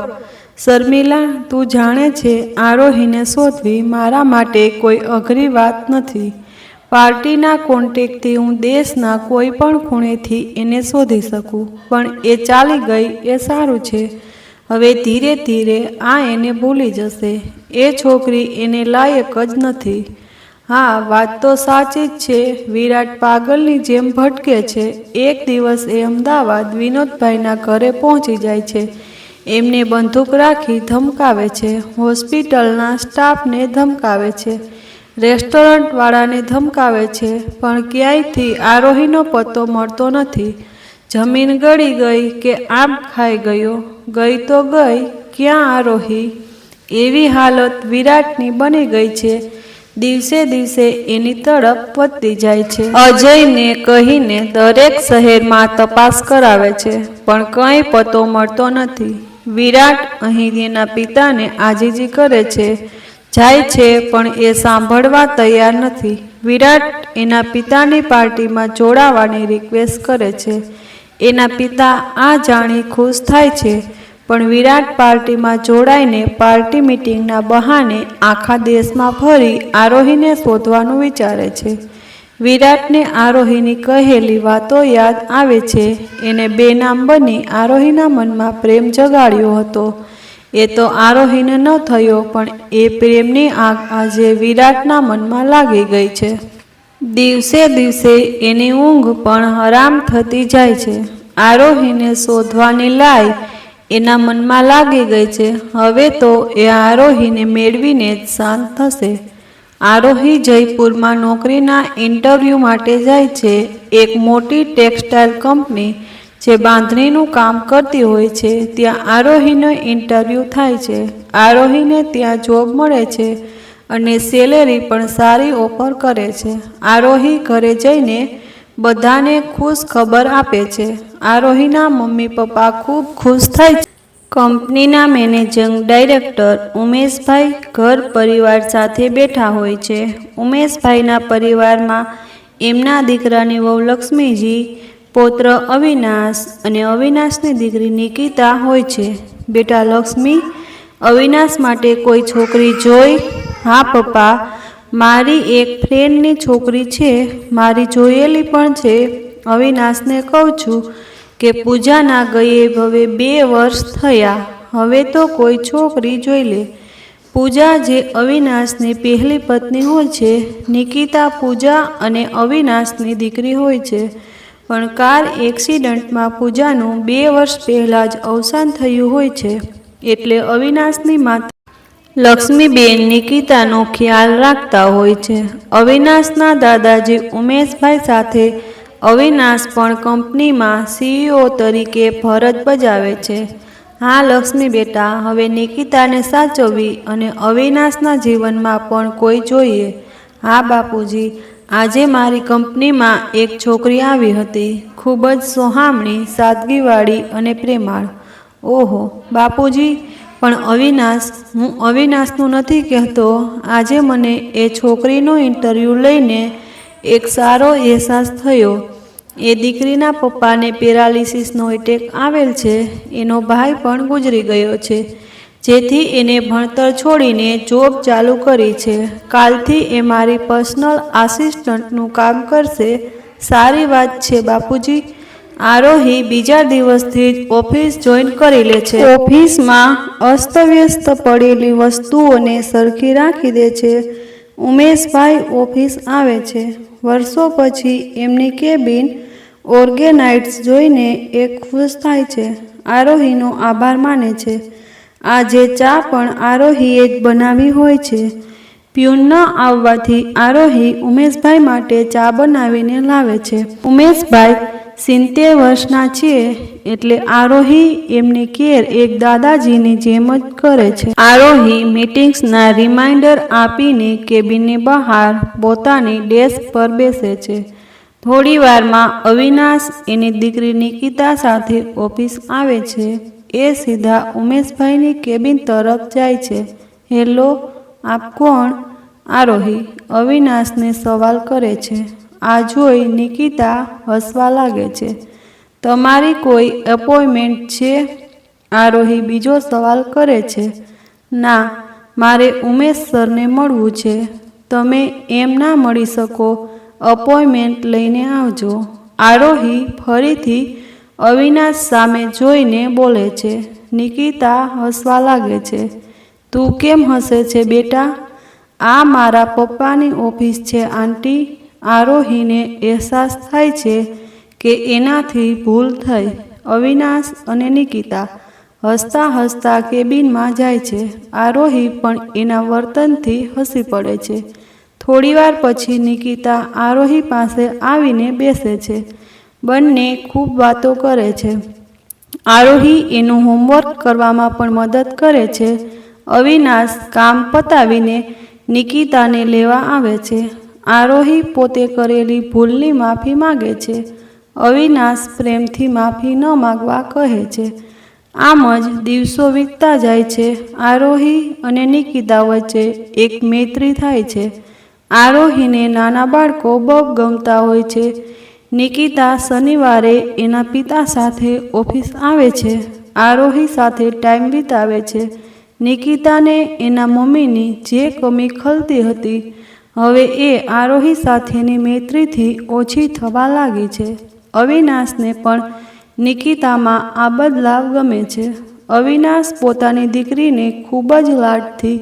શર્મિલા, તું જાણે છે આરોહીને શોધવી મારા માટે કોઈ અઘરી વાત નથી. પાર્ટીના કોન્ટેક્ટથી હું દેશના કોઈ પણ ખૂણેથી એને શોધી શકું, પણ એ ચાલી ગઈ એ સારું છે. હવે ધીરે ધીરે આ એને ભૂલી જશે. એ છોકરી એને લાયક જ નથી. હા, વાત તો સાચી જ છે. વિરાટ પાગલની જેમ ભટકે છે. એક દિવસ એ અમદાવાદ વિનોદભાઈના ઘરે પહોંચી જાય છે. એમને બંદૂક રાખી ધમકાવે છે. હોસ્પિટલના સ્ટાફને ધમકાવે છે. રેસ્ટોરન્ટવાળાને ધમકાવે છે, પણ ક્યાંયથી આરોહીનો પત્તો મળતો નથી. જમીન ગળી ગઈ કે આમ ખાઈ ગયો? ગઈ તો ગઈ, ક્યાં આરોહી? એવી હાલત વિરાટની બની ગઈ છે. દિવસે એની તડપ વધતી જાય છે. અજયને કહીને દરેક શહેરમાં તપાસ કરાવે છે, પણ કંઈ પતો મળતો નથી. વિરાટ અહીં એના પિતાને આજીજી કરે છે, જાય છે, પણ એ સાંભળવા તૈયાર નથી. વિરાટ એના પિતાની પાર્ટીમાં જોડાવાની રિક્વેસ્ટ કરે છે. એના પિતા આ જાણી ખુશ થાય છે, પણ વિરાટ પાર્ટીમાં જોડાઈને પાર્ટી મીટિંગના બહાને આખા દેશમાં ફરી આરોહીને શોધવાનું વિચારે છે. વિરાટને આરોહીની કહેલી વાતો યાદ આવે છે. એને બેનામ બની આરોહીના મનમાં પ્રેમ જગાડ્યો હતો. એ તો આરોહીને ન થયો, પણ એ પ્રેમની આગ આજે વિરાટના મનમાં લાગી ગઈ છે. દિવસે એની ઊંઘ પણ હરામ થતી જાય છે. આરોહીને શોધવાની લાઈ એના મનમાં લાગી ગઈ છે. હવે તો એ આરોહીને મેળવીને જ શાંત થશે. આરોહી જયપુરમાં નોકરીના ઇન્ટરવ્યૂ માટે જાય છે. એક મોટી ટેક્સટાઇલ કંપની જે બાંધણીનું કામ કરતી હોય છે ત્યાં આરોહીનો ઇન્ટરવ્યૂ થાય છે. આરોહીને ત્યાં જોબ મળે છે અને સેલેરી પણ સારી ઓફર કરે છે. આરોહી ઘરે જઈને બધાને ખુશ ખબર આપે છે. આરોહીના મમ્મી પપ્પા ખૂબ ખુશ થાય છે. કંપનીના મેનેજિંગ ડાયરેક્ટર ઉમેશભાઈ ઘર પરિવાર સાથે બેઠા હોય છે. ઉમેશભાઈના પરિવારમાં એમના દીકરાની વહુ લક્ષ્મીજી, પૌત્ર અવિનાશ અને અવિનાશની દીકરી નિકિતા હોય છે. બેટા લક્ષ્મી, અવિનાશ માટે કોઈ છોકરી જોઈ? હા પપ્પા, મારી એક ફ્રેન્ડની છોકરી છે, મારી જોયેલી પણ છે. અવિનાશને કહું છું કે પૂજાના ગયે હવે 2 વર્ષ થયા, હવે તો કોઈ છોકરી જોઈ લે. પૂજા જે અવિનાશની પહેલી પત્ની હોય છે. નિકિતા પૂજા અને અવિનાશની દીકરી હોય છે. પણ કાર એક્સિડન્ટમાં પૂજાનું 2 વર્ષ પહેલાં જ અવસાન થયું હોય છે. એટલે અવિનાશની માતા લક્ષ્મીબેન નિકિતાનો ખ્યાલ રાખતા હોય છે. અવિનાશના દાદાજી ઉમેશભાઈ સાથે અવિનાશ પણ કંપનીમાં CEO તરીકે ફરજ બજાવે છે. હા લક્ષ્મી બેટા, હવે નિકિતાને સાચવવી અને અવિનાશના જીવનમાં પણ કોઈ જોઈએ. હા બાપુજી, આજે મારી કંપનીમાં એક છોકરી આવી હતી, ખૂબ જ સોહામણી, સાદગીવાળી અને પ્રેમાળ. ઓહો બાપુજી, પણ અવિનાશ, હું અવિનાશનું નથી કહેતો. આજે મને એ છોકરીનો ઇન્ટરવ્યૂ લઈને એક સારો અહેસાસ થયો. એ દીકરીના પપ્પાને પેરાલિસિસનો એટેક આવેલ છે. એનો ભાઈ પણ ગુજરી ગયો છે, જેથી એને ભણતર છોડીને જોબ ચાલુ કરી છે. કાલથી એ મારી પર્સનલ આસિસ્ટન્ટનું કામ કરશે. સારી વાત છે બાપુજી. આરોહી બીજા દિવસથી જ ઓફિસ જોઈન કરી લે છે. ઓફિસમાં અસ્તવ્યસ્ત પડેલી વસ્તુઓને સરખી રાખી દે છે. ઉમેશભાઈ ઓફિસ આવે છે. વર્ષો પછી એમની કેબિન ઓર્ગેનાઇઝ જોઈને એ ખુશ થાય છે. આરોહીનો આભાર માને છે. આજે ચા પણ આરોહીએ જ બનાવી હોય છે. પ્યુન ન આવવાથી આરોહી ઉમેશભાઈ માટે ચા બનાવીને લાવે છે. ઉમેશભાઈ 70 વર્ષના છે, એટલે આરોહી એમની કેર એક દાદાજીની જેમ જ કરે છે. આરોહી મીટિંગ્સના રિમાઇન્ડર આપીને કેબિનની બહાર પોતાની ડેસ્ક પર બેસે છે. થોડી વારમાં અવિનાશ એની દીકરી નિકિતા સાથે ઓફિસ આવે છે. એ સીધા ઉમેશભાઈની કેબિન તરફ જાય છે. હેલો, આપ કોણ? આરોહી અવિનાશને સવાલ કરે છે. આ જોઈ નિકિતા હસવા લાગે છે. તમારી કોઈ એપોઇન્ટમેન્ટ છે? આરોહી બીજો સવાલ કરે છે. ના, મારે ઉમેશ સરને મળવું છે. તમે એમ ના મળી શકો, અપોઇન્ટમેન્ટ લઈને આવજો. આરોહી ફરીથી અવિનાશ સામે જોઈને બોલે છે. નિકિતા હસવા લાગે છે. તું કેમ હસે છે બેટા? આ મારા પપ્પાની ઓફિસ છે આંટી. આરોહીને અહેસાસ થાય છે કે એનાથી ભૂલ થઈ. અવિનાશ અને નિકિતા હસતા હસતા કેબિનમાં જાય છે. આરોહી પણ એના વર્તનથી હસી પડે છે. થોડીવાર પછી નિકિતા આરોહી પાસે આવીને બેસે છે. બંને ખૂબ વાતો કરે છે. આરોહી એનું હોમવર્ક કરવામાં પણ મદદ કરે છે. અવિનાશ કામ પતાવીને નિકિતાને લેવા આવે છે. આરોહી પોતે કરેલી ભૂલની માફી માગે છે. અવિનાશ પ્રેમથી માફી ન માગવા કહે છે. આમ જ દિવસો વીતતા જાય છે. આરોહી અને નિકિતા વચ્ચે એક મૈત્રી થાય છે. આરોહીને નાના બાળકો બહુ ગમતા હોય છે. નિકિતા શનિવારે એના પિતા સાથે ઓફિસ આવે છે. આરોહી સાથે ટાઈમ વિતાવે છે. નિકિતાને એના મમ્મીની જે કમી ખલતી હતી, હવે એ આરોહી સાથેની મૈત્રીથી ઓછી થવા લાગી છે. અવિનાશને પણ નિકિતામાં આ બદલાવ ગમે છે. અવિનાશ પોતાની દીકરીને ખૂબ જ લાડથી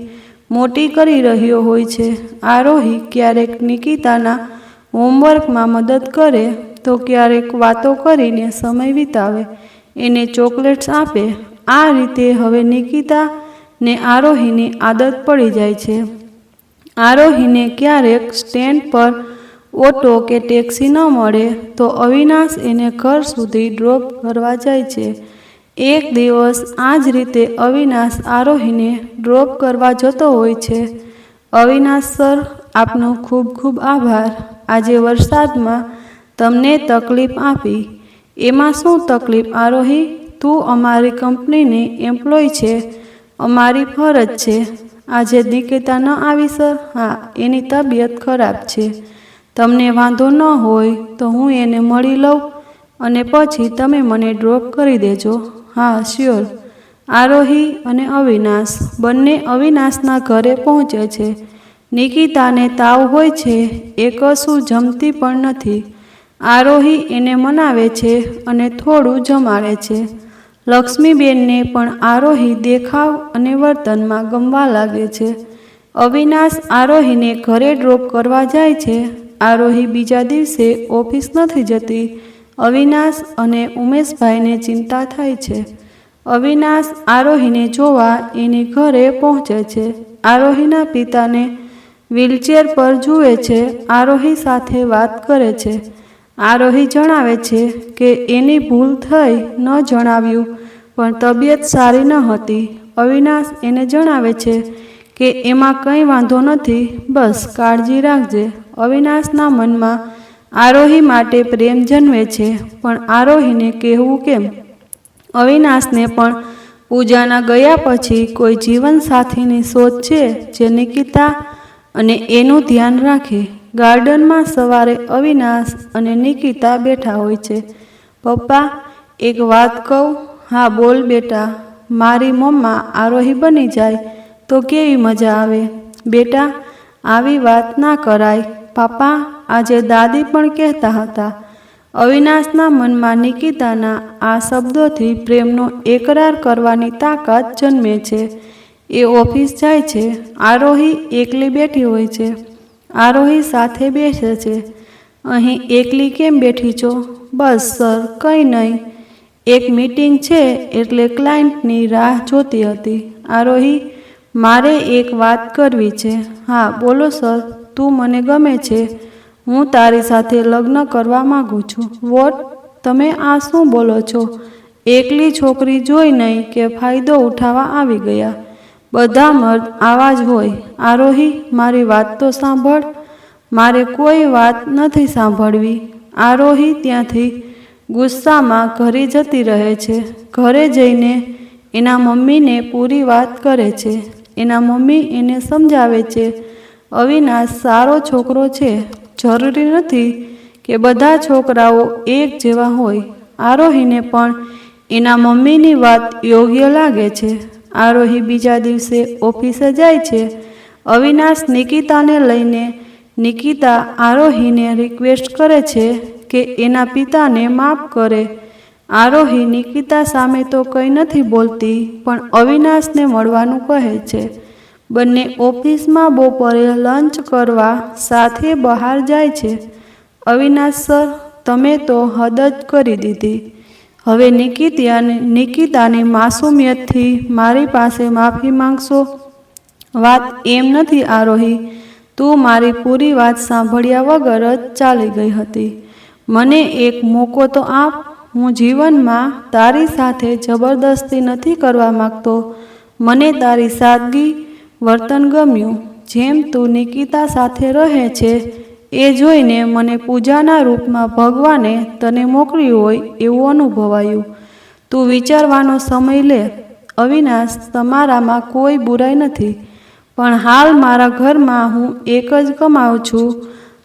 મોટી કરી રહ્યો હોય છે. આરોહી ક્યારેક નિકિતાના હોમવર્કમાં મદદ કરે તો ક્યારેક વાતો કરીને સમય વિતાવે, એને ચોકલેટ્સ આપે આ રીતે હવે નિકિતા ને આરોહીની આદત પડી જાય છે. આરોહીને ક્યારેક સ્ટેન્ડ પર ઓટો કે ટેક્સી ન મળે તો અવિનાશ એને ઘર સુધી ડ્રોપ કરવા જાય છે. એક દિવસ આ જ રીતે અવિનાશ આરોહીને ડ્રોપ કરવા જતો હોય છે. અવિનાશ સર, આપનો ખૂબ ખૂબ આભાર. આજે વરસાદમાં તમને તકલીફ આપી. એમાં શું તકલીફ આરોહી? તું અમારી કંપનીની એમ્પ્લોય છે, અમારી ફરજ છે. આજે નિકિતા ન આવી સર? હા, એની તબિયત ખરાબ છે. તમને વાંધો ન હોય તો હું એને મળી લઉં અને પછી તમે મને ડ્રોપ કરી દેજો. હા, શ્યોર. આરોહી અને અવિનાશ બંને અવિનાશના ઘરે પહોંચે છે. નિકિતાને તાવ હોય છે, એ કશું જમતી પણ નથી. આરોહી એને મનાવે છે અને થોડું જમાડે છે. લક્ષ્મીબેનને પણ આરોહી દેખાવ અને વર્તનમાં ગમવા લાગે છે. અવિનાશ આરોહીને ઘરે ડ્રોપ કરવા જાય છે. આરોહી બીજા દિવસે ઓફિસ નથી જતી. અવિનાશ અને ઉમેશભાઈને ચિંતા થાય છે. અવિનાશ આરોહીને જોવા એની ઘરે પહોંચે છે. આરોહીના પિતાને વ્હીલચેર પર જુએ છે. આરોહી સાથે વાત કરે છે. આરોહી જણાવે છે કે એની ભૂલ થઈ, ન જણાવ્યું, પણ તબિયત સારી ન હતી. અવિનાશ એને જણાવે છે કે એમાં કંઈ વાંધો નથી, બસ કાળજી રાખજે. અવિનાશના મનમાં આરોહી માટે પ્રેમ જન્મે છે, પણ આરોહીને કહેવું કેમ? અવિનાશને પણ પૂજાના ગયા પછી કોઈ જીવનસાથીની શોધ છે જે નિકિતા અને એનું ધ્યાન રાખે. ગાર્ડનમાં સવારે અવિનાશ અને નિકિતા બેઠા હોય છે. પપ્પા, એક વાત કહું? હા, બોલ બેટા. મારી મમ્મા આરોહી બની જાય તો કેવી મજા આવે. બેટા, આવી વાત ના કરાય. પાપા, આજે દાદી પણ કહેતા હતા. અવિનાશના મનમાં નિકિતાના આ શબ્દોથી પ્રેમનો એકરાર કરવાની તાકાત જન્મે છે. એ ઓફિસ જાય છે. આરોહી એકલી બેઠી હોય છે. આરોહી સાથે બેસે છે. અહીં એકલી કેમ બેઠી છો? બસ સર, કંઈ નહીં. એક મીટિંગ છે એટલે ક્લાયન્ટની રાહ જોતી હતી. આરોહી, મારે એક વાત કરવી છે. હા, બોલો સર. તું મને ગમે છે. હું તારી સાથે લગ્ન કરવા માગું છું. વોટ? તમે આ શું બોલો છો? એકલી છોકરી જોઈ નહીં કે ફાયદો ઉઠાવવા આવી ગયા? બધા મર્દ આવા જ હોય. આરોહી, મારી વાત તો સાંભળ. મારે કોઈ વાત નથી સાંભળવી. આરોહી ત્યાંથી ગુસ્સામાં ઘરે જતી રહે છે. ઘરે જઈને એના મમ્મીને પૂરી વાત કરે છે. એના મમ્મી એને સમજાવે છે, અવિનાશ સારો છોકરો છે. જરૂરી નથી કે બધા છોકરાઓ એક જેવા હોય. આરોહીને પણ એના મમ્મીની વાત યોગ્ય લાગે છે. આરોહી બીજા દિવસે ઓફિસે જાય છે. અવિનાશ નિકિતાને લઈને નિકિતા આરોહીને રિક્વેસ્ટ કરે છે કે એના પિતાને માફ કરે. આરોહી નિકિતા સામે તો કંઈ નથી બોલતી, પણ અવિનાશને મળવાનું કહે છે. બંને ઓફિસમાં બપોરે લંચ કરવા સાથે બહાર જાય છે. અવિનાશ સર, તમે તો હદ જ કરી દીધી. હવે નિકિતાની માસુમિયતથી મારી પાસે માફી માંગશો? વાત એમ નથી આરોહી. તું મારી પૂરી વાત સાંભળ્યા વગર જ ચાલી ગઈ હતી. મને એક મોકો તો આપ. હું જીવનમાં તારી સાથે જબરદસ્તી નથી કરવા માગતો. મને તારી સાદગી વર્તન ગમ્યું. જેમ તું નિકિતા સાથે રહે છે એ જોઈને મને પૂજાના રૂપમાં ભગવાને તને મોકલ્યું હોય એવું અનુભવાયું. તું વિચારવાનો સમય લે. અવિનાશ, તમારામાં કોઈ બુરાઈ નથી, પણ હાલ મારા ઘરમાં હું એક જ કમાઉં છું.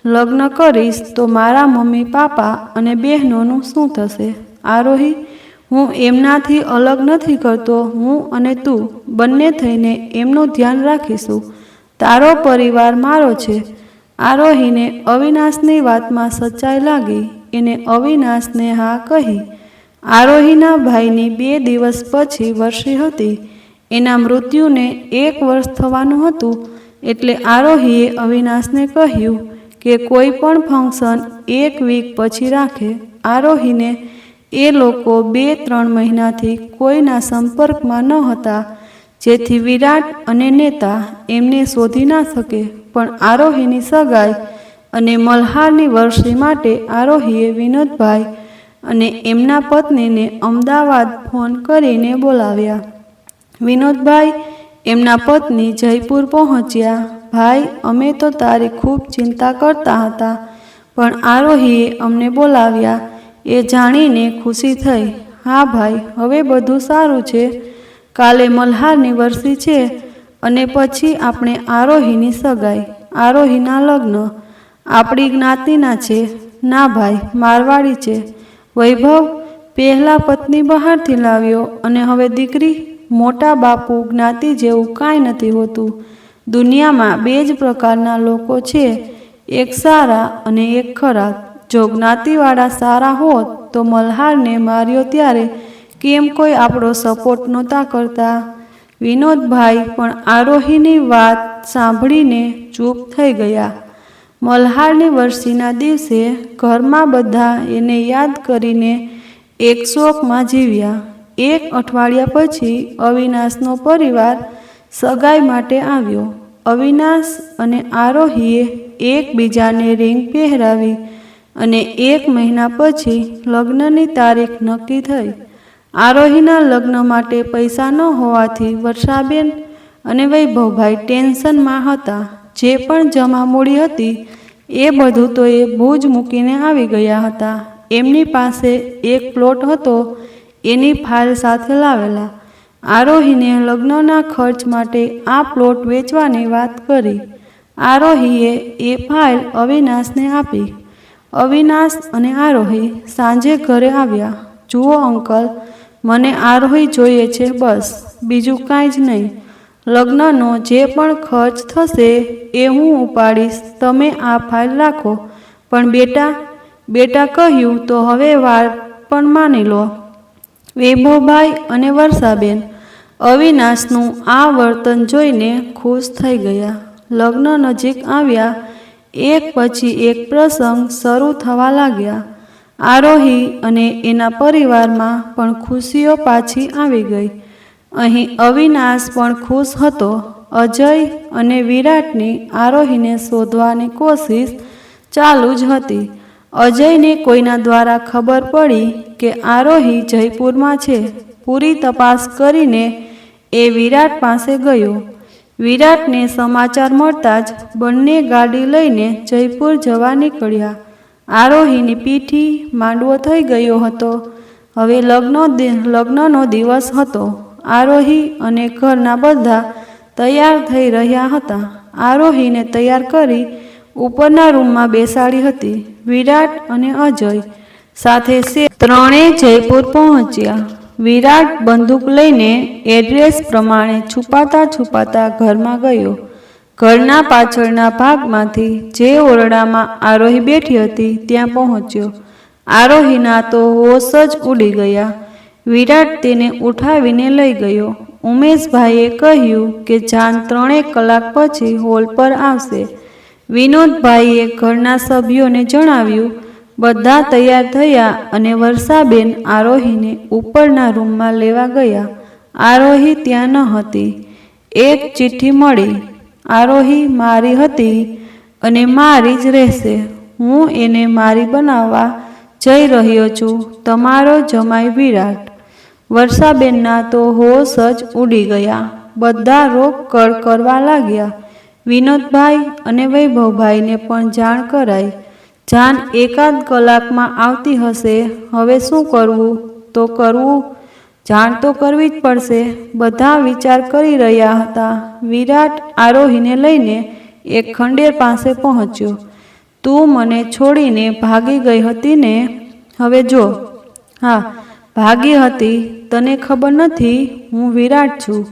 લગ્ન કરીશ તો મારા મમ્મી પાપા અને બહેનોનું શું થશે? આરોહી, હું એમનાથી અલગ નથી કરતો. હું અને તું બંને થઈને એમનું ધ્યાન રાખીશું. તારો પરિવાર મારો છે. આરોહીને અવિનાશની વાતમાં સચ્ચાઈ લાગી. એને અવિનાશને હા કહી. આરોહીના ભાઈની 2 દિવસ પછી વર્ષી હતી. એના મૃત્યુને 1 વર્ષ થવાનું હતું. એટલે આરોહીએ અવિનાશને કહ્યું કે કોઈ પણ ફંક્શન 1 વીક પછી રાખે. આરોહીને એ લોકો 2-3 મહિનાથી કોઈના સંપર્કમાં ન હતા, જેથી વિરાટ અને નેતા એમને શોધી ના શકે. પણ આરોહીની સગાઈ અને મલ્હારની વર્ષી માટે આરોહીએ વિનોદભાઈ અને એમના પત્નીને અમદાવાદ ફોન કરીને બોલાવ્યા. વિનોદભાઈ એમના પત્ની જયપુર પહોંચ્યા. ભાઈ, અમે તો તારી ખૂબ ચિંતા કરતા હતા, પણ આરોહીએ અમને બોલાવ્યા એ જાણીને ખુશી થઈ. હા ભાઈ, હવે બધું સારું છે. કાલે મલ્હારની વર્ષી છે અને પછી આપણે આરોહીની સગાઈ, આરોહીના લગ્ન. આપણી જ્ઞાતિના છે. ના ભાઈ, મારવાડી છે. વૈભવ પહેલાં પત્ની બહારથી લાવ્યો અને હવે દીકરી. મોટા બાપુ, જ્ઞાતિ જેવું કાંઈ નથી હોતું. દુનિયામાં 2 જ પ્રકારના લોકો છે, એક સારા અને એક ખરાબ. જો જ્ઞાતિવાળા સારા હોત તો મલ્હારને માર્યો ત્યારે કેમ કોઈ આપણો સપોર્ટ નહોતા કરતા? વિનોદભાઈ પણ આરોહીની વાત સાંભળીને ચૂપ થઈ ગયા. મલ્હારની વર્ષીના દિવસે ઘરમાં બધા એને યાદ કરીને એક શોકમાં જીવ્યા. 1 અઠવાડિયા પછી અવિનાશનો પરિવાર સગાઈ માટે આવ્યો. અવિનાશ અને આરોહીએ એકબીજાને રિંગ પહેરાવી અને 1 મહિના પછી લગ્નની તારીખ નક્કી થઈ. આરોહીના લગ્ન માટે પૈસા ન હોવાથી વર્ષાબેન અને વૈભવભાઈ ટેન્શનમાં હતા. જે પણ જમા મૂડી હતી એ બધું તો એ ભૂજ મૂકીને આવી ગયા હતા. એમની પાસે એક પ્લોટ હતો, એની ફાઇલ સાથે લાવેલા. આરોહીને લગ્નના ખર્ચ માટે આ પ્લોટ વેચવાની વાત કરી. આરોહીએ એ ફાઇલ અવિનાશને આપી. અવિનાશ અને આરોહી સાંજે ઘરે આવ્યા. જુઓ અંકલ, મને આરોહી જોઈએ છે, બસ, બીજું કાંઈ જ નહીં. લગ્નનો જે પણ ખર્ચ થશે એ હું ઉપાડીશ, તમે આ ફાઇલ રાખો. પણ બેટા કહ્યું તો હવે વાર પણ માની લો. વૈભવભાઈ અને વર્ષાબેન અવિનાશનું આ વર્તન જોઈને ખુશ થઈ ગયા. લગ્ન નજીક આવ્યા. એક પછી એક પ્રસંગ શરૂ થવા લાગ્યા. આરોહી અને એના પરિવારમાં પણ ખુશીઓ પાછી આવી ગઈ. અહીં અવિનાશ પણ ખુશ હતો. અજય અને વિરાટની આરોહીને શોધવાની કોશિશ ચાલુ જ હતી. અજયને કોઈના દ્વારા ખબર પડી કે આરોહી જયપુરમાં છે. પૂરી તપાસ કરીને એ વિરાટ પાસે ગયો. વિરાટને સમાચાર મળતા જ બંને ગાડી લઈને જયપુર જવા નીકળ્યા. આરોહીની પીઠી માંડવો થઈ ગયો હતો. હવે લગ્નનો દિવસ હતો. આરોહી અને ઘરના બધા તૈયાર થઈ રહ્યા હતા. આરોહીને તૈયાર કરી ઉપરના રૂમમાં બેસાડી હતી. વિરાટ અને અજય સાથે ત્રણેય જયપુર પહોંચ્યા. વિરાટ બંદૂક લઈને એડ્રેસ પ્રમાણે છુપાતા ઘરમાં ગયો. ઘરના પાછળના ભાગમાંથી જે ઓરડામાં આરોહી બેઠી હતી ત્યાં પહોંચ્યો. આરોહીના તો હોશ જ ઉડી ગયા. વિરાટ તેને ઉઠાવીને લઈ ગયો. ઉમેશભાઈએ કહ્યું કે જાન 3 કલાક પછી હોલ પર આવશે. વિનોદભાઈએ ઘરના સભ્યોને જણાવ્યું. બધા તૈયાર થયા અને વર્ષાબેન આરોહીને ઉપરના રૂમમાં લેવા ગયા. આરોહી ત્યાં ન હતી. એક ચિઠ્ઠી મળી. આરોહી મારી હતી અને મારી જ રહેશે. હું એને મારી બનાવવા જઈ રહ્યો છું. તમારો જમાઈ વિરાટ. વર્ષાબેનના તો હોશ જ ઉડી ગયા. બધા રોકકળ કરવા લાગ્યા. વિનોદભાઈ અને વૈભવભાઈને પણ જાણ કરાઈ. જાન 1 કલાકમાં આવતી હશે. હવે શું કરવું? તો કરવું, જાણ તો કરવી જ પડશે. બધા વિચાર કરી રહ્યા હતા. વિરાટ આરોહીને લઈને એક ખંડેર પાસે પહોંચ્યો. તું મને છોડીને ભાગી ગઈ હતી ને? હવે જો. હા, ભાગી હતી. તને ખબર નથી હું વિરાટ છું.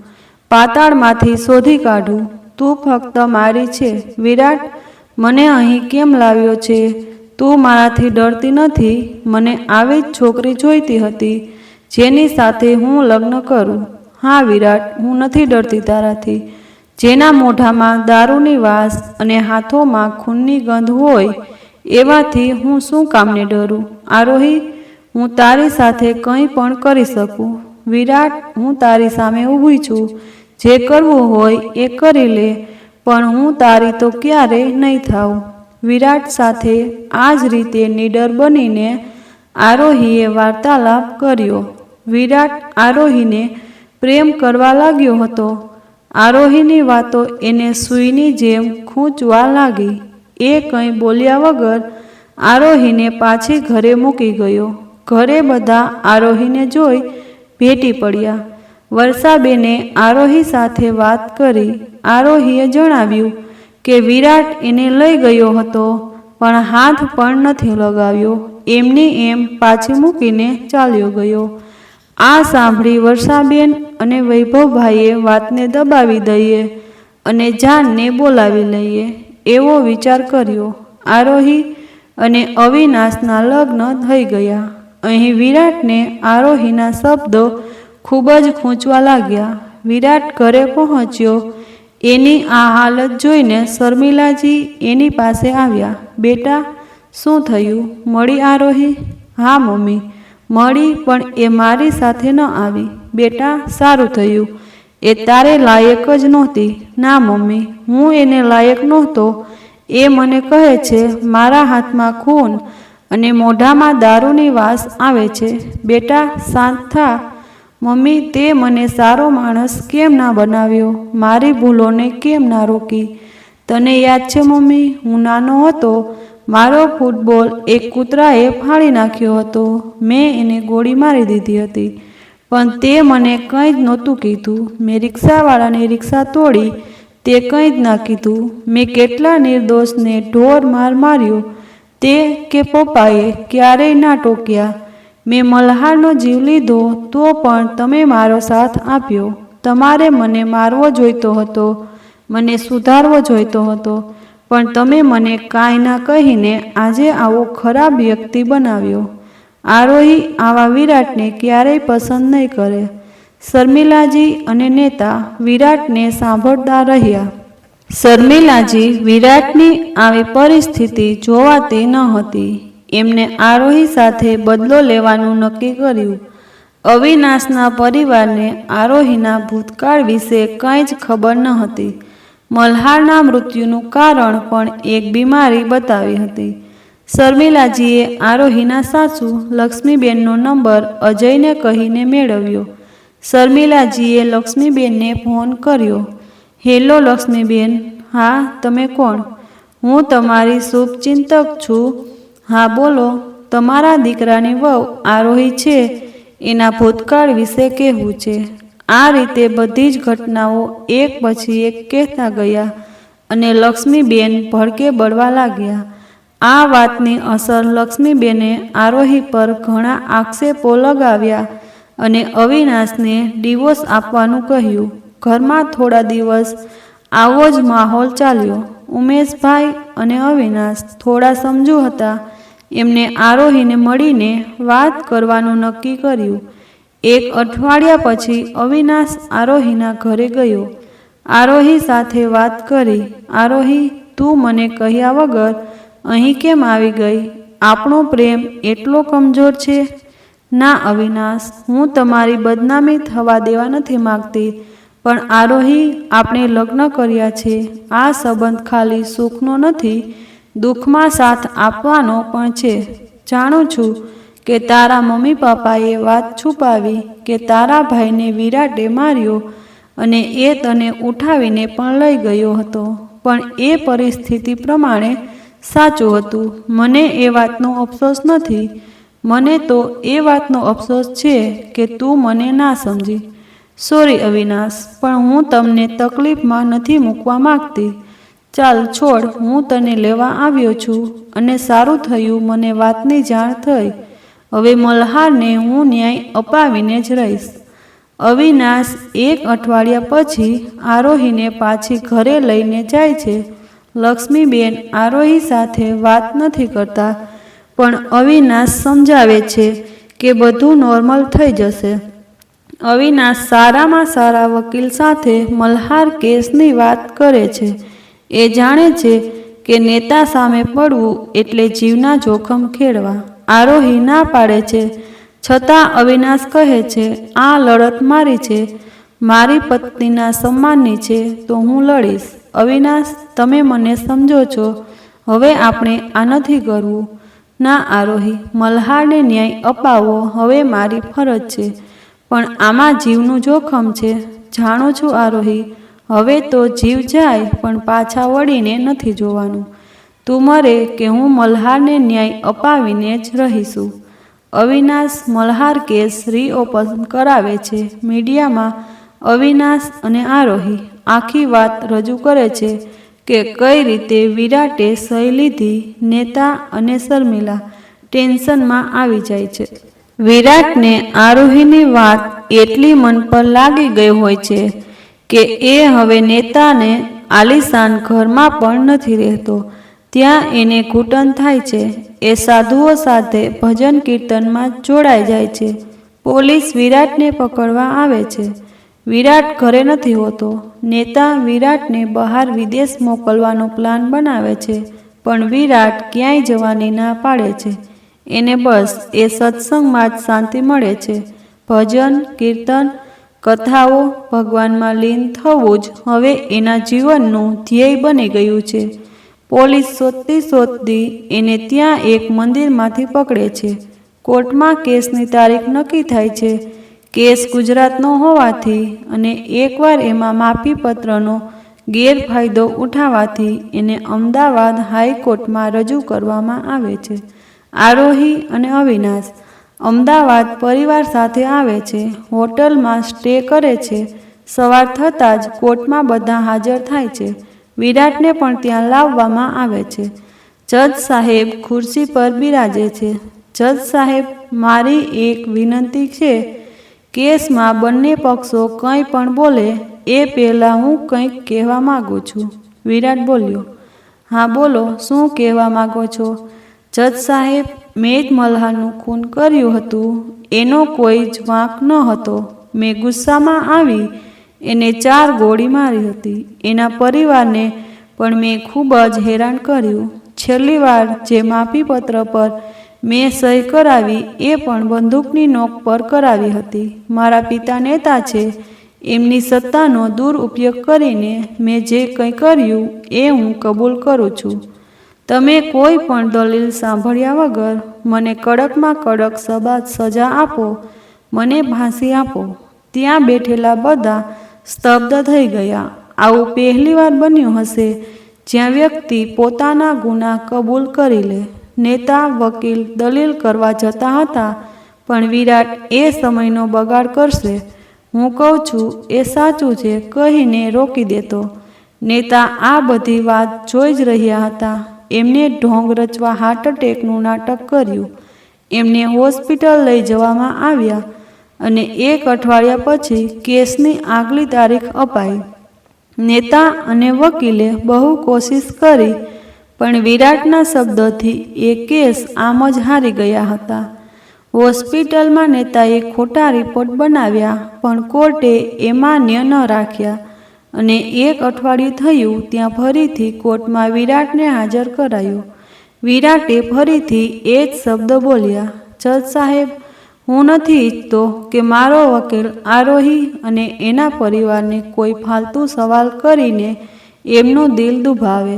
પાતાળમાંથી શોધી કાઢું. તું ફક્ત મારી છે. વિરાટ, મને અહીં કેમ લાવ્યો છે? તું મારાથી ડરતી નથી? મને આવી જ છોકરી જોઈતી હતી જેની સાથે હું લગ્ન કરું. હા વિરાટ, હું નથી ડરતી તારાથી. જેના મોઢામાં દારૂની વાસ અને હાથોમાં ખૂનની ગંધ હોય એવાથી હું શું કામને ડરું? આરોહી, હું તારી સાથે કંઈ પણ કરી શકું. વિરાટ, હું તારી સામે ઊભી છું. જે કરવું હોય એ કરી લે, પણ હું તારી તો ક્યારેય નહીં થાઉં. વિરાટ સાથે આ જ રીતે નીડર બનીને આરોહીએ વાર્તાલાપ કર્યો. વિરાટ આરોહીને પ્રેમ કરવા લાગ્યો હતો. આરોહીની વાતો એને સૂઈની જેમ ખૂંચવા લાગી. એ કંઈ બોલ્યા વગર આરોહીને પાછી ઘરે મૂકી ગયો. ઘરે બધા આરોહીને જોઈ ભેટી પડ્યા. વર્ષાબેને આરોહી સાથે વાત કરી. આરોહીએ જણાવ્યું કે વિરાટ એને લઈ ગયો હતો, પણ હાથ પણ નથી લગાવ્યો. એમની એમ પાછી મૂકીને ચાલ્યો ગયો. આ સાંભળી વર્ષાબેન અને વૈભવભાઈએ વાતને દબાવી દઈએ અને જાનને બોલાવી લઈએ એવો વિચાર કર્યો. આરોહી અને અવિનાશના લગ્ન થઈ ગયા. અહીં વિરાટને આરોહીના શબ્દો ખૂબ જ ખૂંચવા લાગ્યા. વિરાટ ઘરે પહોંચ્યો. એની આ હાલત જોઈને શર્મિલાજી એની પાસે આવ્યા. બેટા, શું થયું? મળી આરોહી? હા મમ્મી, મળી, પણ એ મારી સાથે ન આવી. બેટા, સારું થયું. એ તારે લાયક જ નહોતી. ના મમ્મી, હું એને લાયક નહોતો. એ મને કહે છે મારા હાથમાં ખૂન અને મોઢામાં દારૂની વાસ આવે છે. બેટા, શાંત થા. મમ્મી, તે મને સારો માણસ કેમ ના બનાવ્યો? મારી ભૂલોને કેમ ના રોકી? તને યાદ છે મમ્મી, હું નાનો હતો, મારો ફૂટબોલ એક કૂતરાએ ફાડી નાખ્યો હતો. મેં એને ગોળી મારી દીધી હતી, પણ તે મને કંઈ જ નહોતું કીધું. મેં રિક્ષાવાળાની રિક્ષા તોડી, તે કંઈ જ ના કીધું. મેં કેટલા નિર્દોષને ઢોર માર માર્યો, તે કે પપ્પાએ ક્યારેય ના ટોક્યા. મેં મલ્હારનો જીવ લીધો તો પણ તમે મારો સાથ આપ્યો. તમારે મને મારવો જોઈતો હતો, મને સુધારવો જોઈતો હતો, પણ તમે મને કાંઈ ના કહીને આજે આવો ખરાબ વ્યક્તિ બનાવ્યો. આરોહી આવા વિરાટને ક્યારેય પસંદ નહીં કરે. શર્મિલાજી અને નેતા વિરાટને સાંભળતા રહ્યા. શર્મિલાજી વિરાટની આવી પરિસ્થિતિ જોવાતી ન હતી. એમને આરોહી સાથે બદલો લેવાનું નક્કી કર્યું. અવિનાશના પરિવારને આરોહીના ભૂતકાળ વિશે કંઈ જ ખબર ન હતી. મલ્હારના મૃત્યુનું કારણ પણ એક બીમારી બતાવી હતી. શર્મિલાજીએ આરોહીના સાસુ લક્ષ્મીબેનનો નંબર અજયને કહીને મેળવ્યો. શર્મિલાજીએ લક્ષ્મીબેનને ફોન કર્યો. હેલો લક્ષ્મીબેન. હા, તમે કોણ? હું તમારી શુભચિંતક છું. હા બોલો. તમારા દીકરાની વહુ આરોહી છે, એના ભૂતકાળ વિશે કહેવું છે. આ રીતે બધી જ ઘટનાઓ એક પછી એક કહેતા ગયા અને લક્ષ્મીબેન ભડકે બળવા લાગ્યા. આ વાતની અસર લક્ષ્મીબેને આરોહી પર ઘણા આક્ષેપો લગાવ્યા અને અવિનાશને ડિવોર્સ આપવાનું કહ્યું. ઘરમાં થોડા દિવસ આવો જ માહોલ ચાલ્યો. ઉમેશભાઈ અને અવિનાશ થોડા સમજુ હતા. એમને આરોહીને મળીને વાત કરવાનું નક્કી કર્યું. એક અઠવાડિયા પછી અવિનાશ આરોહીના ઘરે ગયો. આરોહી સાથે વાત કરી. આરોહી, તું મને કહ્યા વગર અહીં કેમ આવી ગઈ? આપણો પ્રેમ એટલો કમજોર છે? ના અવિનાશ, હું તમારી બદનામી થવા દેવા નથી માગતી, પણ આરોહી, આપણે લગ્ન કર્યા છે. આ સંબંધ ખાલી સુખનો નથી, દુઃખમાં સાથ આપવાનો પણ છે. જાણું છું કે તારા મમ્મી પપ્પાએ વાત છુપાવી કે તારા ભાઈને વિરાટે માર્યો અને એ તને ઉઠાવીને પણ લઈ ગયો હતો, પણ એ પરિસ્થિતિ પ્રમાણે સાચું હતું. મને એ વાતનો અફસોસ નથી. મને તો એ વાતનો અફસોસ છે કે તું મને ના સમજી. સોરી અવિનાશ, પણ હું તમને તકલીફમાં નથી મૂકવા માગતી. ચાલ છોડ, હું તને લેવા આવ્યો છું અને સારું થયું મને વાતની જાણ થઈ. હવે મલ્હારને હું ન્યાય અપાવીને જ રહીશ. અવિનાશ એક અઠવાડિયા પછી આરોહીને પાછી ઘરે લઈને જાય છે. લક્ષ્મીબેન આરોહી સાથે વાત નથી કરતા, પણ અવિનાશ સમજાવે છે કે બધું નોર્મલ થઈ જશે. અવિનાશ સારામાં સારા વકીલ સાથે મલ્હાર કેસની વાત કરે છે. એ જાણે છે કે નેતા સામે પડવું એટલે જીવના જોખમ ખેડવા. આરોહી ના પાડે છે. છતાં અવિનાશ કહે છે, આ લડત મારી છે, મારી પત્નીના સન્માનની છે, તો હું લડીશ. અવિનાશ, તમે મને સમજો છો, હવે આપણે આ નથી કરવું. ના આરોહી, મલ્હારને ન્યાય અપાવવો હવે મારી ફરજ છે, પણ આમાં જીવનું જોખમ છે. જાણું છું આરોહી, હવે તો જીવ જાય પણ પાછા વળીને નથી જોવાનું. તું મરે કે હું મલ્હારને ન્યાય અપાવીને જ રહીશું. અવિનાશ મલ્હાર કેસ રીઓપન કરાવે છે. મીડિયામાં અવિનાશ અને આરોહી આખી વાત રજૂ કરે છે કે કઈ રીતે વિરાટે સહી લીધી. નેતા અને શર્મિલા ટેન્શનમાં આવી જાય છે. વિરાટને આરોહીની વાત એટલી મન પર લાગી ગઈ હોય છે કે એ હવે નેતાને આલીશાન ઘરમાં પણ નથી રહેતો. ત્યાં એને ઘૂંટણ થાય છે. એ સાધુઓ સાથે ભજન કીર્તનમાં જોડાઈ જાય છે. પોલીસ વિરાટને પકડવા આવે છે. વિરાટ ઘરે નથી હોતો. નેતા વિરાટને બહાર વિદેશ મોકલવાનો પ્લાન બનાવે છે, પણ વિરાટ ક્યાંય જવાની ના પાડે છે. એને બસ એ સત્સંગમાં જ શાંતિ મળે છે. ભજન, કીર્તન, કથાઓ, ભગવાનમાં લીન થવું જ હવે એના જીવનનું ધ્યેય બની ગયું છે. પોલીસ શોધતી શોધતી એને ત્યાં એક મંદિરમાંથી પકડે છે. કોર્ટમાં કેસની તારીખ નક્કી થાય છે. કેસ ગુજરાતનો હોવાથી અને એકવાર એમાં માફીપત્રનો ગેરફાયદો ઉઠાવવાથી એને અમદાવાદ હાઈકોર્ટમાં રજૂ કરવામાં આવે છે. આરોહી અને અવિનાશ અમદાવાદ પરિવાર સાથે આવે છે. હોટલમાં સ્ટે કરે છે. સવાર થતાં જ કોર્ટમાં બધા હાજર થાય છે. વિરાટને પણ ત્યાં લાવવામાં આવે છે. જજ સાહેબ ખુરશી પર બિરાજે છે. જજ સાહેબ, મારી એક વિનંતી છે. કેસમાં બંને પક્ષો કંઈ પણ બોલે એ પહેલાં હું કંઈક કહેવા માગું છું. વિરાટ બોલ્યો, હા બોલો, શું કહેવા માગો છો? જજ સાહેબ, મેં જ મલ્હારનું ખૂન કર્યું હતું. એનો કોઈ જ વાંક ન હતો. મેં ગુસ્સામાં આવી એને 4 ગોળી મારી હતી. એના પરિવારને પણ મેં ખૂબ જ હેરાન કર્યું. છેલ્લી વાર જે માફીપત્ર પર મેં સહી કરાવી એ પણ બંદૂકની નોક પર કરાવી હતી. મારા પિતા નેતા છે. એમની સત્તાનો દુરુપયોગ કરીને મેં જે કંઈ કર્યું એ હું કબૂલ કરું છું. તમે કોઈ પણ દલીલ સાંભળ્યા વગર મને કડકમાં કડક સજા આપો, મને ફાંસી આપો. ત્યાં બેઠેલા બધા સ્તબ્ધ થઈ ગયા. આવું પહેલીવાર બન્યું હશે જ્યાં વ્યક્તિ પોતાના ગુના કબૂલ કરી લે. નેતા, વકીલ દલીલ કરવા જતા હતા, પણ વિરાટ એ સમયનો બગાડ કરશે. હું કહું છું એ સાચું છે કહીને રોકી દેતો. નેતા આ બધી વાત જોઈ જ રહ્યા હતા. એમને ઢોંગ રચવા હાર્ટ એટેકનું નાટક કર્યું. એમને હોસ્પિટલ લઈ જવામાં આવ્યા અને 1 અઠવાડિયા પછી કેસની આગલી તારીખ અપાઈ. નેતા અને વકીલે બહુ કોશિશ કરી, પણ વિરાટના શબ્દોથી એ કેસ આમ જ હારી ગયા હતા. હોસ્પિટલમાં નેતાએ ખોટા રિપોર્ટ બનાવ્યા, પણ કોર્ટે એ માન્ય ન રાખ્યા અને 1 અઠવાડિયું થયું ત્યાં ફરીથી કોર્ટમાં વિરાટને હાજર કરાયો. વિરાટે ફરીથી એ જ શબ્દ બોલ્યા, જજ સાહેબ, હું નથી ઈચ્છતો કે મારો વકીલ આરોહી અને એના પરિવારને કોઈ ફાલતુ સવાલ કરીને એમનું દિલ દુભાવે.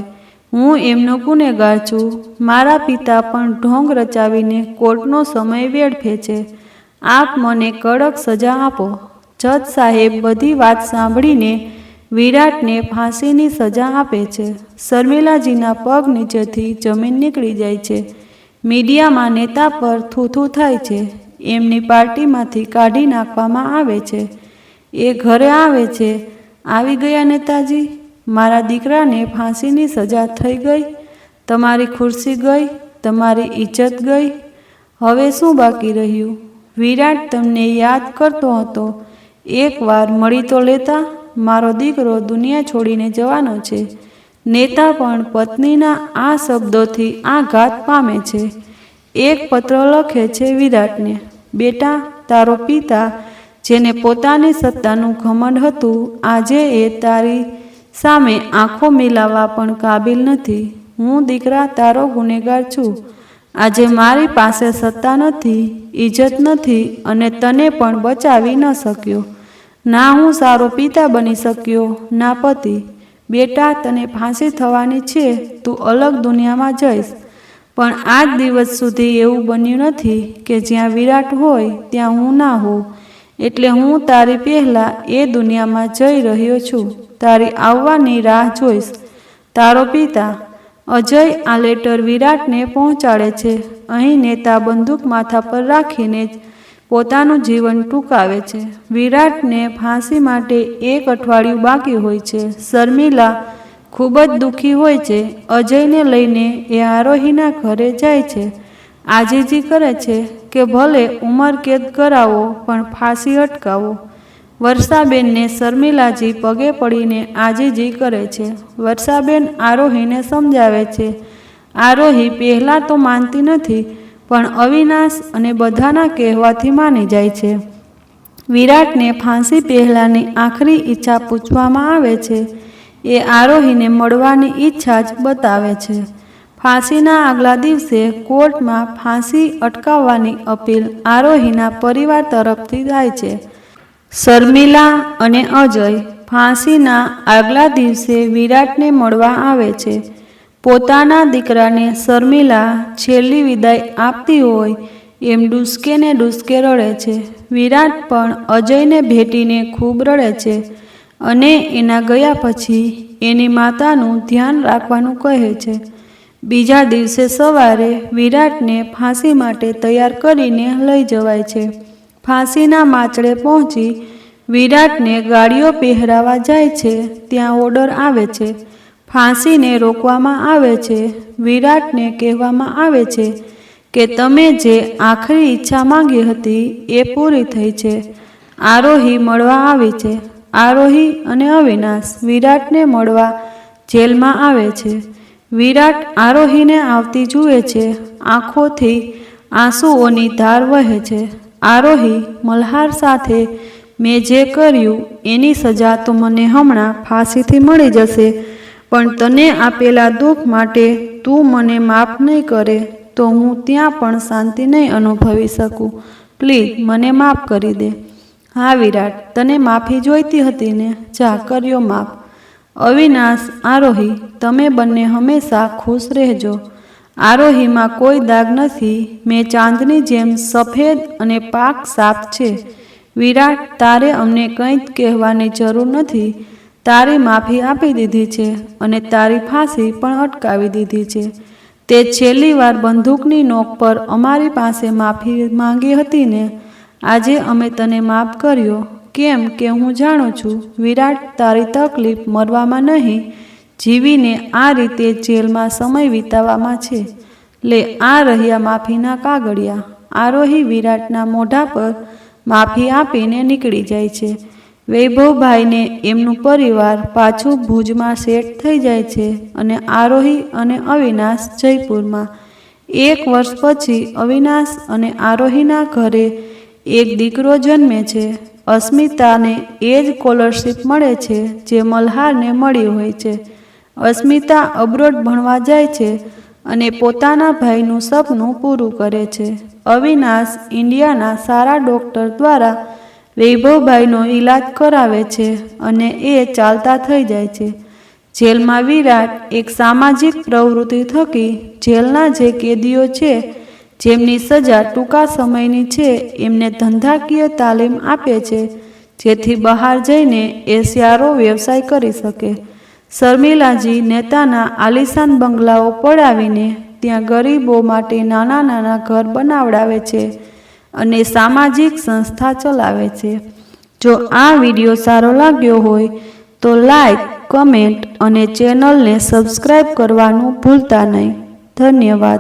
હું એમનો ગુનેગાર છું. મારા પિતા પણ ઢોંગ રચાવીને કોર્ટનો સમય વેડફે છે. આપ મને કડક સજા આપો. જજ સાહેબ બધી વાત સાંભળીને વિરાટને ફાંસીની સજા આપે છે. શર્મિલાજીના પગ નીચેથી જમીન નીકળી જાય છે. મીડિયામાં નેતા પર થૂથૂ થાય છે. એમની પાર્ટીમાંથી કાઢી નાખવામાં આવે છે. એ ઘરે આવે છે. આવી ગયા નેતાજી, મારા દીકરાને ફાંસીની સજા થઈ ગઈ. તમારી ખુરશી ગઈ, તમારી ઇજ્જત ગઈ. હવે શું બાકી રહ્યું? વિરાટ તમને યાદ કરતો હતો. એકવાર મળી તો લેતા. મારો દીકરો દુનિયા છોડીને જવાનો છે. નેતા પણ પત્નીના આ શબ્દોથી આઘાત પામે છે. એક પત્ર લખે છે વિરાટને, બેટા, તારો પિતા જેને પોતાની સત્તાનું ઘમંડ હતું, આજે એ તારી સામે આંખો મિલાવવા પણ કાબિલ નથી. હું દીકરા તારો ગુનેગાર છું. આજે મારી પાસે સત્તા નથી, ઇજ્જત નથી અને તને પણ બચાવી ન શક્યો. ના હું સારો પિતા બની શક્યો, ના પતિ. બેટા, તને ફાંસી થવાની છે, તું અલગ દુનિયામાં જઈશ. પણ આજ દિવસ સુધી એવું બન્યું નથી કે જ્યાં વિરાટ હોય ત્યાં હું ના હોઉં. એટલે હું તારી પહેલાં એ દુનિયામાં જઈ રહ્યો છું. તારી આવવાની રાહ જોઈશ. તારો પિતા. અજય આ લેટર વિરાટને પહોંચાડે છે. અહીં નેતા બંદૂક માથા પર રાખીને જ પોતાનું જીવન ટૂંકાવે છે. વિરાટને ફાંસી માટે 1 અઠવાડિયું બાકી હોય છે. શર્મિલા ખૂબ જ દુઃખી હોય છે. અજયને લઈને એ આરોહીના ઘરે જાય છે. આજીજી કરે છે કે ભલે ઉંમર કેદ કરાવો પણ ફાંસી અટકાવો. વર્ષાબેનને શર્મિલાજી પગે પડીને આજીજી કરે છે. વર્ષાબેન આરોહીને સમજાવે છે. આરોહી પહેલાં તો માનતી નથી, પણ અવિનાશ અને બધાના કહેવાથી માની જાય છે. વિરાટને ફાંસી પહેલાંની આખરી ઈચ્છા પૂછવામાં આવે છે. એ આરોહીને મળવાની ઈચ્છા જ બતાવે છે. ફાંસીના આગલા દિવસે કોર્ટમાં ફાંસી અટકાવવાની અપીલ આરોહીના પરિવાર તરફથી થાય છે. શર્મિલા અને અજય ફાંસીના આગલા દિવસે વિરાટને મળવા આવે છે. પોતાના દીકરાને શર્મિલા છેલ્લી વિદાય આપતી હોય એમ ડૂસકે ને ડૂસકે રડે છે. વિરાટ પણ અજયને ભેટીને ખૂબ રડે છે અને એના ગયા પછી એની માતાનું ધ્યાન રાખવાનું કહે છે. બીજા દિવસે સવારે વિરાટને ફાંસી માટે તૈયાર કરીને લઈ જવાય છે. ફાંસીના માચડે પહોંચી વિરાટને ગાડીઓ પહેરાવા જાય છે. ત્યાં ઓર્ડર આવે છે. ફાંસીને રોકવામાં આવે છે. વિરાટને કહેવામાં આવે છે કે તમે જે આખરી ઈચ્છા માંગી હતી એ પૂરી થઈ છે. આરોહી મળવા આવી છે. આરોહી અને અવિનાશ વિરાટને મળવા જેલમાં આવે છે. વિરાટ આરોહીને આવતી જુએ છે. આંખોથી આંસુઓની ધાર વહે છે. આરોહી, મલ્હાર સાથે મેં જે કર્યું એની સજા તો મને હમણાં ફાંસીથી મળી જશે, પણ તને આપેલા દુઃખ માટે તું મને માફ નહીં કરે તો હું ત્યાં પણ શાંતિ નહીં અનુભવી શકું. પ્લીઝ મને માફ કરી દે. હા વિરાટ, તને માફી જોઈતી હતી ને? જા, કર્યો માફ. અવિનાશ, આરોહી, તમે બંને હંમેશા ખુશ રહેજો. આરોહીમાં કોઈ દાગ નથી. મેં ચાંદની જેમ સફેદ અને પાક સાફ છે. વિરાટ, તારે અમને કંઈ જ કહેવાની જરૂર નથી. તારી માફી આપી દીધી છે અને તારી ફાંસી પણ અટકાવી દીધી છે. તે છેલ્લી વાર બંદૂકની નોક પર અમારી પાસે માફી માંગી હતી ને? આજે અમે તને માફ કર્યો. કેમ કે હું જાણું છું વિરાટ, તારી તકલીફ મરવામાં નહીં, જીવીને આ રીતે જેલમાં સમય વિતાવવામાં છે. લે, આ રહ્યા માફીના કાગળિયા. આરોહી વિરાટના મોઢા પર માફી આપીને નીકળી જાય છે. વૈભવભાઈને એમનું પરિવાર પાછું ભુજમાં સેટ થઈ જાય છે અને આરોહી અને અવિનાશ જયપુરમાં. 1 વર્ષ પછી અવિનાશ અને આરોહીના ઘરે એક દીકરો જન્મે છે. અસ્મિતાને એ જ સ્કોલરશીપ મળે છે જે મલ્હારને મળી હોય છે. અસ્મિતા અબ્રોડ ભણવા જાય છે અને પોતાના ભાઈનું સપનું પૂરું કરે છે. અવિનાશ ઇન્ડિયાના સારા ડૉક્ટર દ્વારા વૈભવભાઈનો ઈલાજ કરાવે છે અને એ ચાલતા થઈ જાય છે. જેલમાં વિરાટ એક સામાજિક પ્રવૃત્તિ થકી જેલના જે કેદીઓ છે જેમની સજા ટૂંકા સમયની છે એમને ધંધાકીય તાલીમ આપે છે, જેથી બહાર જઈને એ સારો વ્યવસાય કરી શકે. શર્મિલાજી નેતાના આલિશાન બંગલાઓ પડાવીને ત્યાં ગરીબો માટે નાના નાના ઘર બનાવડાવે છે અને સામાજિક સંસ્થા ચલાવે છે. જો આ વિડીયો સારો લાગ્યો હોય તો લાઈક, કમેન્ટ અને ચેનલને સબસ્ક્રાઈબ કરવાનું ભૂલતા નહીં. ધન્યવાદ.